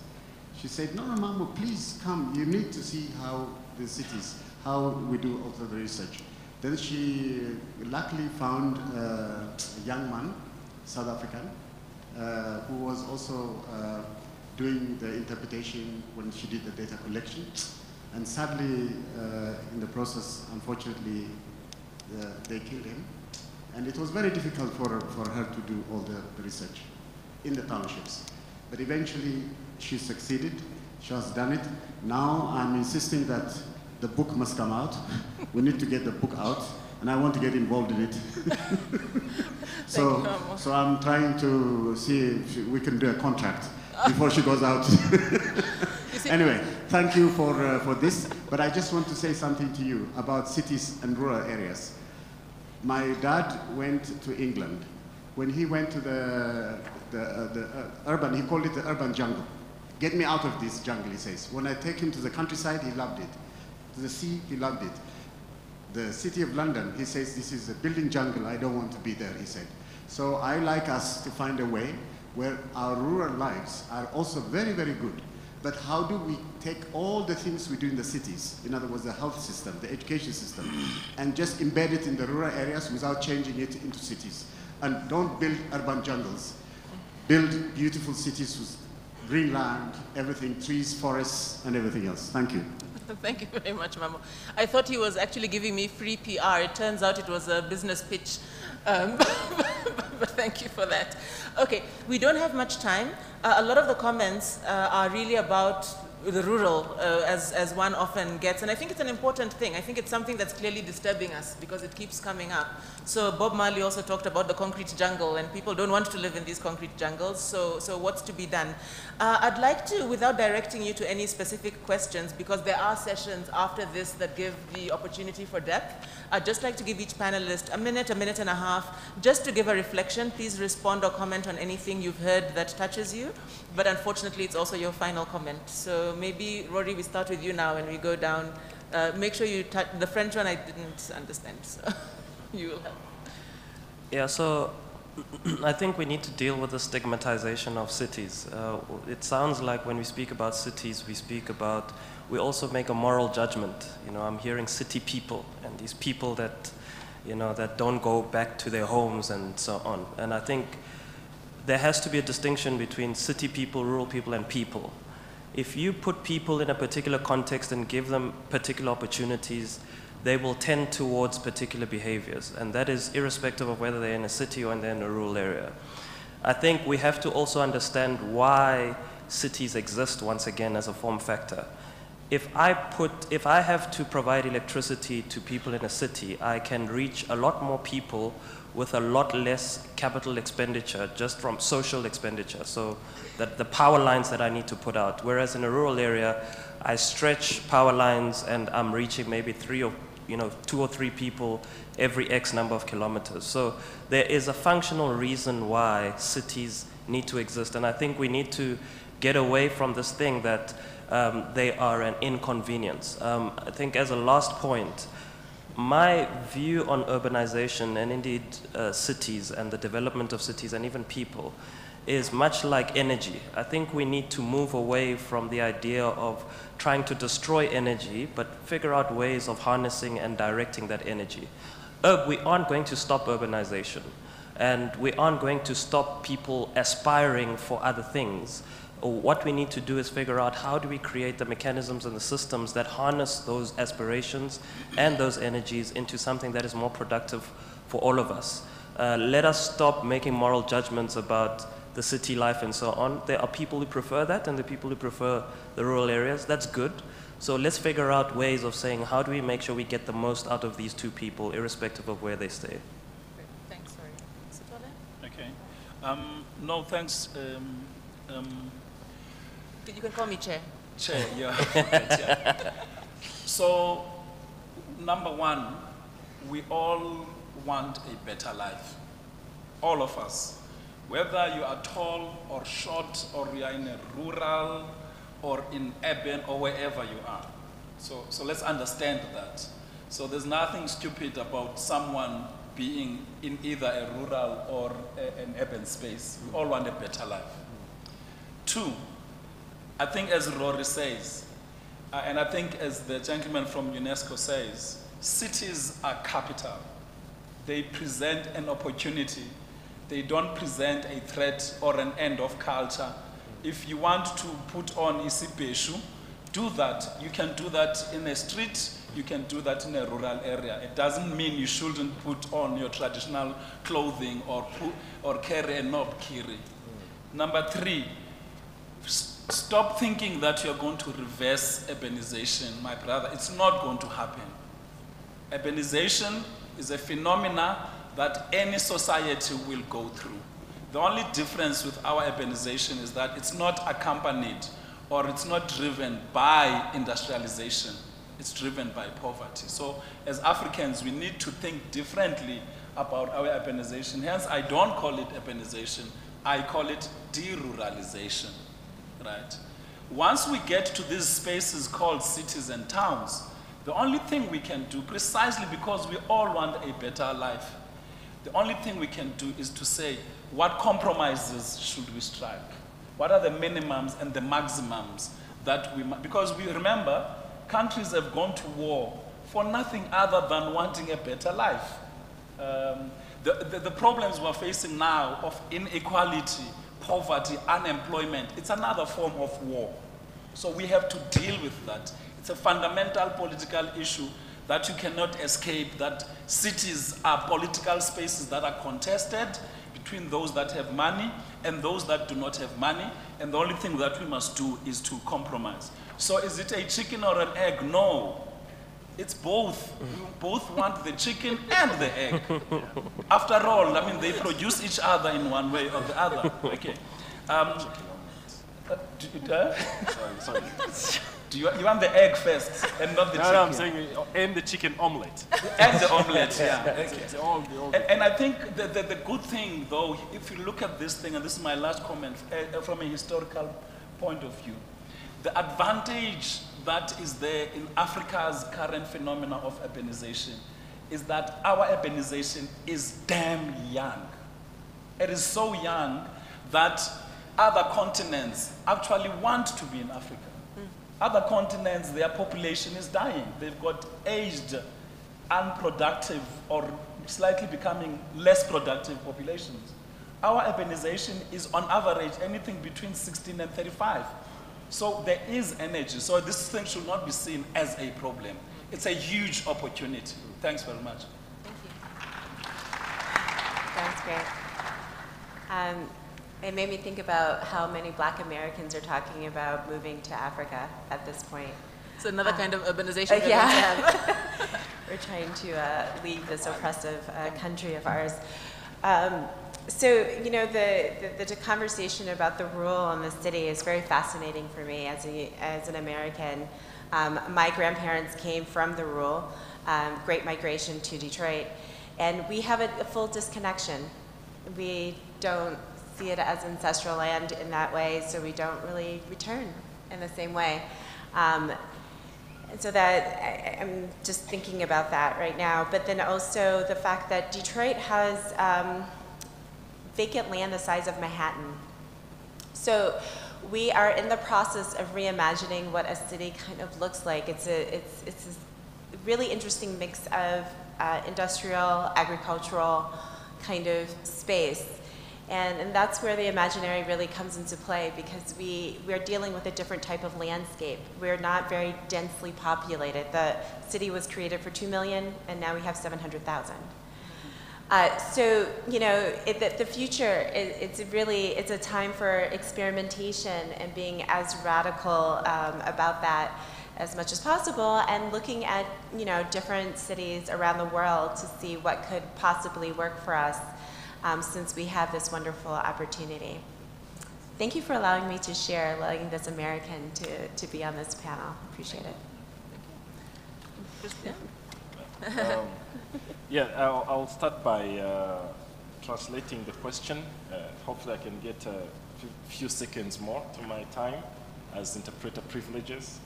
She said, no, Mamu, please come. You need to see how the cities, how we do also the research. Then she luckily found a young man, South African, who was also doing the interpretation when she did the data collection. And sadly, in the process, unfortunately, they killed him. And it was very difficult for her to do all the research in the townships. But eventually, she succeeded. She has done it. Now, I'm insisting that the book must come out. We need to get the book out. And I want to get involved in it. So I'm trying to see if we can do a contract before she goes out. Anyway, thank you for this. But I just want to say something to you about cities and rural areas. My dad went to England. When he went to the urban, he called it the urban jungle. Get me out of this jungle, he says. When I take him to the countryside, he loved it. To the sea, he loved it. The city of London, he says, this is a building jungle, I don't want to be there, he said. So I like us to find a way where our rural lives are also very, very good. But how do we take all the things we do in the cities, in other words, the health system, the education system, and just embed it in the rural areas without changing it into cities? And don't build urban jungles. Build beautiful cities with green land, everything, trees, forests, and everything else. Thank you. Thank you very much, Mamo. I thought he was actually giving me free PR. It turns out it was a business pitch. But thank you for that. Okay, we don't have much time. A lot of the comments are really about the rural, as one often gets. And I think it's an important thing. I think it's something that's clearly disturbing us because it keeps coming up. So Bob Marley also talked about the concrete jungle, and people don't want to live in these concrete jungles. So what's to be done? I'd like to, without directing you to any specific questions, because there are sessions after this that give the opportunity for depth, I'd just like to give each panelist a minute and a half, just to give a reflection. Please respond or comment on anything you've heard that touches you. But unfortunately, it's also your final comment. So maybe, Rory, we start with you now and we go down. Make sure you touch, the French one I didn't understand, so you will have. Yeah, so I think we need to deal with the stigmatization of cities. It sounds like when we speak about cities, we also make a moral judgment. You know, I'm hearing city people, and these people that, you know, that don't go back to their homes and so on. And I think there has to be a distinction between city people, rural people, and people. If you put people in a particular context and give them particular opportunities, they will tend towards particular behaviors, and that is irrespective of whether they're in a city or they're in a rural area. I think we have to also understand why cities exist once again as a form factor. If I have to provide electricity to people in a city, I can reach a lot more people with a lot less capital expenditure just from social expenditure, so that the power lines that I need to put out. Whereas in a rural area, I stretch power lines and I'm reaching maybe 2 or 3 people every X number of kilometers. So there is a functional reason why cities need to exist, and I think we need to get away from this thing that they are an inconvenience. I think as a last point, my view on urbanization and indeed cities and the development of cities and even people is much like energy. I think we need to move away from the idea of trying to destroy energy, but figure out ways of harnessing and directing that energy. We aren't going to stop urbanization, and we aren't going to stop people aspiring for other things. What we need to do is figure out how do we create the mechanisms and the systems that harness those aspirations and those energies into something that is more productive for all of us. Let us stop making moral judgments about the city life and so on. There are people who prefer that and the people who prefer the rural areas. That's good. So let's figure out ways of saying how do we make sure we get the most out of these two people irrespective of where they stay. Thanks, sorry. Sitole? Okay. No, thanks. You can call me Chair. Chair, yeah. So, number one, we all want a better life. All of us. Whether you are tall or short, or you are in a rural, or in urban, or wherever you are. So let's understand that. So there's nothing stupid about someone being in either a rural or an urban space. We all want a better life. 2, I think as Rory says, and I think as the gentleman from UNESCO says, cities are capital. They present an opportunity. They don't present a threat or an end of culture. If you want to put on isibeshu, do that. You can do that in a street, you can do that in a rural area. It doesn't mean you shouldn't put on your traditional clothing or carry a knob kiri. Number 3, stop thinking that you're going to reverse urbanization, my brother. It's not going to happen. Urbanization is a phenomena that any society will go through. The only difference with our urbanization is that it's not accompanied or it's not driven by industrialization. It's driven by poverty. So as Africans, we need to think differently about our urbanization. Hence, I don't call it urbanization. I call it deruralization. Right? Once we get to these spaces called cities and towns, the only thing we can do, precisely because we all want a better life, the only thing we can do is to say, what compromises should we strike? What are the minimums and the maximums that we, because we remember, countries have gone to war for nothing other than wanting a better life. The problems we're facing now of inequality, poverty, unemployment, it's another form of war. So we have to deal with that. It's a fundamental political issue that you cannot escape, that cities are political spaces that are contested between those that have money and those that do not have money, and the only thing that we must do is to compromise. So is it a chicken or an egg? No. It's both. We both want the chicken and the egg. After all, I mean, they produce each other in one way or the other. Okay. Sorry. Do you want the egg first and not the chicken? No, I'm saying and the chicken omelette. And the omelette, yeah. Okay. It's all and I think the good thing, though, if you look at this thing, and this is my last comment, from a historical point of view, the advantage that is there in Africa's current phenomena of urbanization is that our urbanization is damn young. It is so young that other continents actually want to be in Africa. Other continents, their population is dying. They've got aged, unproductive, or slightly becoming less productive populations. Our urbanization is on average anything between 16 and 35. So there is energy. So this thing should not be seen as a problem. It's a huge opportunity. Thanks very much. That's great. It made me think about how many Black Americans are talking about moving to Africa at this point. It's another kind of urbanization we're yeah. going to have. We're trying to leave this oppressive country of ours. So, you know, the conversation about the rural and the city is very fascinating for me as an American. My grandparents came from the rural, Great Migration to Detroit, and we have a full disconnection. We don't see it as ancestral land in that way, so we don't really return in the same way. And so that, I'm just thinking about that right now, but then also the fact that Detroit has vacant land the size of Manhattan. So we are in the process of reimagining what a city kind of looks like. It's a really interesting mix of industrial, agricultural kind of space. And that's where the imaginary really comes into play, because we're dealing with a different type of landscape. We're not very densely populated. The city was created for 2 million, and now we have 700,000. So, you know, the future, it's a time for experimentation and being as radical about that as much as possible, and looking at, you know, different cities around the world to see what could possibly work for us, since we have this wonderful opportunity. Thank you for allowing me to share, allowing this American to be on this panel. Appreciate it. Yeah, I'll start by translating the question. Hopefully I can get a few seconds more to my time as interpreter privileges.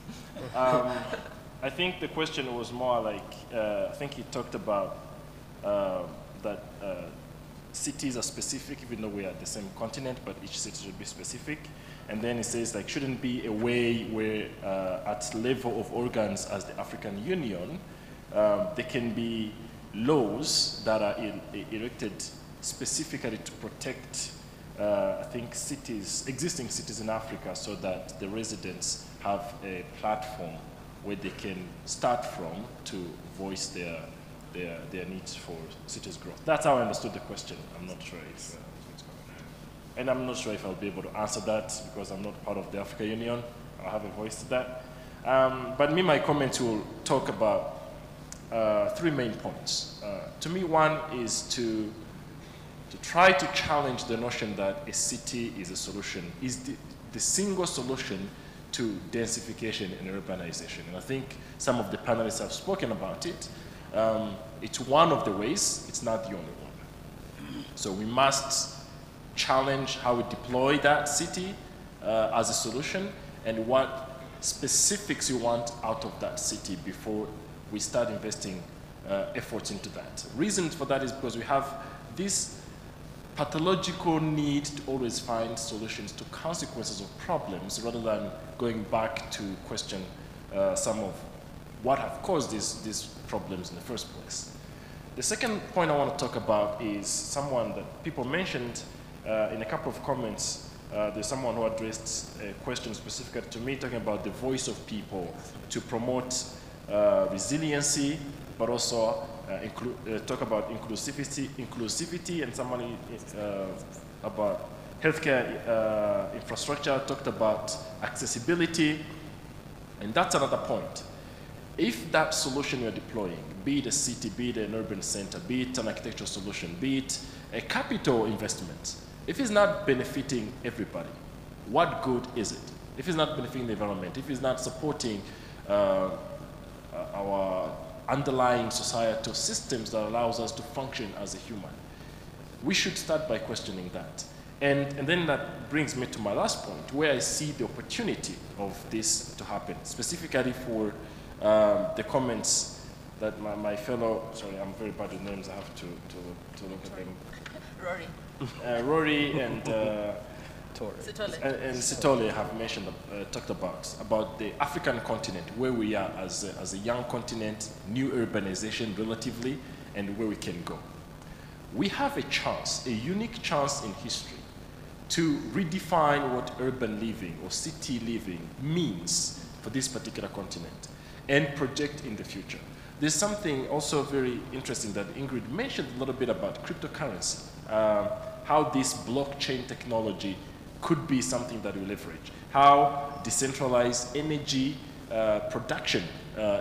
I think the question was more like, I think he talked about that cities are specific, even though we are the same continent, but each city should be specific. And then he says, like, shouldn't be a way where at level of organs as the African Union, there can be laws that are erected specifically to protect, I think, cities, existing cities in Africa, so that the residents have a platform where they can start from to voice their needs for cities growth. That's how I understood the question. I'm not sure if and I'm not sure if I'll be able to answer that because I'm not part of the African Union. I'll have a voice to that. But my comments will talk about 3 main points. To me, one is to try to challenge the notion that a city is a solution, is the single solution to densification and urbanization. And I think some of the panelists have spoken about it. It's one of the ways, it's not the only one. So we must challenge how we deploy that city as a solution, and what specifics you want out of that city before we start investing efforts into that. Reason for that is because we have this pathological need to always find solutions to consequences of problems rather than going back to question some of what have caused these problems in the first place. The second point I want to talk about is someone that people mentioned in a couple of comments. There's someone who addressed a question specifically to me, talking about the voice of people to promote resiliency, but also talk about inclusivity, and somebody about healthcare infrastructure, talked about accessibility, and that's another point. If that solution you're deploying, be it a city, be it an urban center, be it an architectural solution, be it a capital investment, if it's not benefiting everybody, what good is it? If it's not benefiting the environment, if it's not supporting our underlying societal systems that allows us to function as a human, we should start by questioning that. And then that brings me to my last point, where I see the opportunity of this to happen, specifically for the comments that my fellow, sorry, I'm very bad with names, I have to look at them. Rory. Rory and Sitole have mentioned, talked about the African continent, where we are as a young continent, new urbanization relatively, and where we can go. We have a chance, a unique chance in history, to redefine what urban living or city living means for this particular continent and project in the future. There's something also very interesting that Ingrid mentioned a little bit about cryptocurrency, how this blockchain technology could be something that we leverage, how decentralized energy production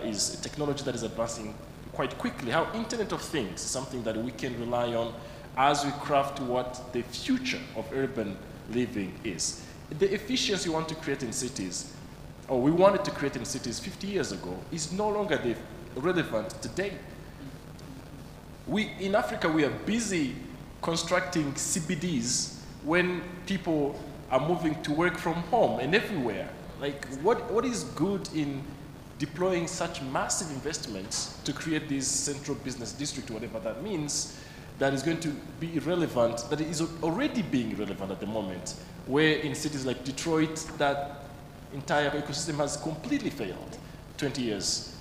is a technology that is advancing quite quickly, how Internet of Things is something that we can rely on as we craft what the future of urban living is. The efficiency we want to create in cities, or we wanted to create in cities 50 years ago, is no longer relevant today. In Africa, we are busy constructing CBDs when people are moving to work from home and everywhere. Like, what is good in deploying such massive investments to create this central business district, whatever that means, that is going to be irrelevant, that is already being irrelevant at the moment, where in cities like Detroit, that entire ecosystem has completely failed 20 years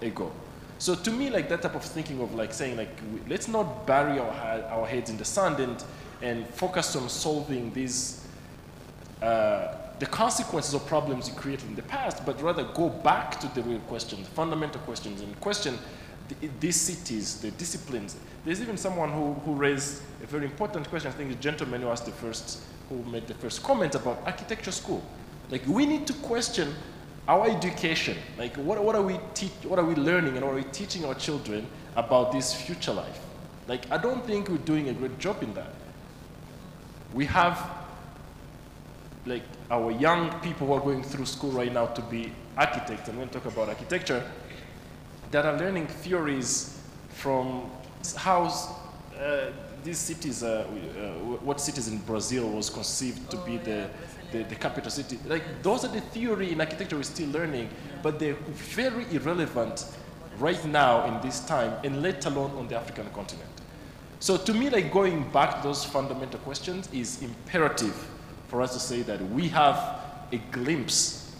ago. So to me, like that type of thinking of like saying like, let's not bury our heads in the sand and focus on solving these the consequences of problems you created in the past, but rather go back to the real question, the fundamental questions, and question these cities, the disciplines. There's even someone who raised a very important question. I think the gentleman who asked who made the first comment about architecture school. Like, we need to question our education. Like, what are we learning and what are we teaching our children about this future life? Like, I don't think we're doing a great job in that. We have like our young people who are going through school right now to be architects, and when we talk about architecture, that are learning theories from how these cities, what cities in Brazil was conceived to be the capital city. Like, those are the theory in architecture we're still learning, but they're very irrelevant right now in this time, and let alone on the African continent. So to me, like, going back to those fundamental questions is imperative for us to say that we have a glimpse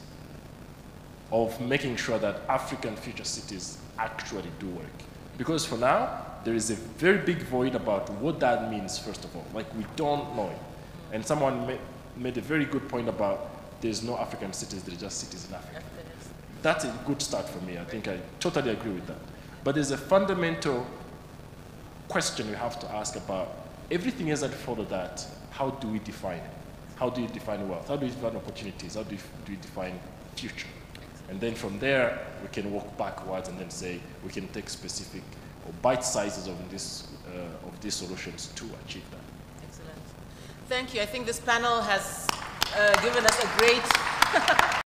of making sure that African future cities actually do work. Because for now, there is a very big void about what that means, first of all. Like, we don't know it. And someone made a very good point about there's no African cities, there's just cities in Africa. That's a good start for me. I think I totally agree with that. But there's a fundamental question we have to ask about everything else that follow that. How do we define it? How do you define wealth? How do you define opportunities? How do you define future? And then from there, we can walk backwards and then say we can take specific or bite sizes of these solutions to achieve that. Excellent. Thank you. I think this panel has given us a great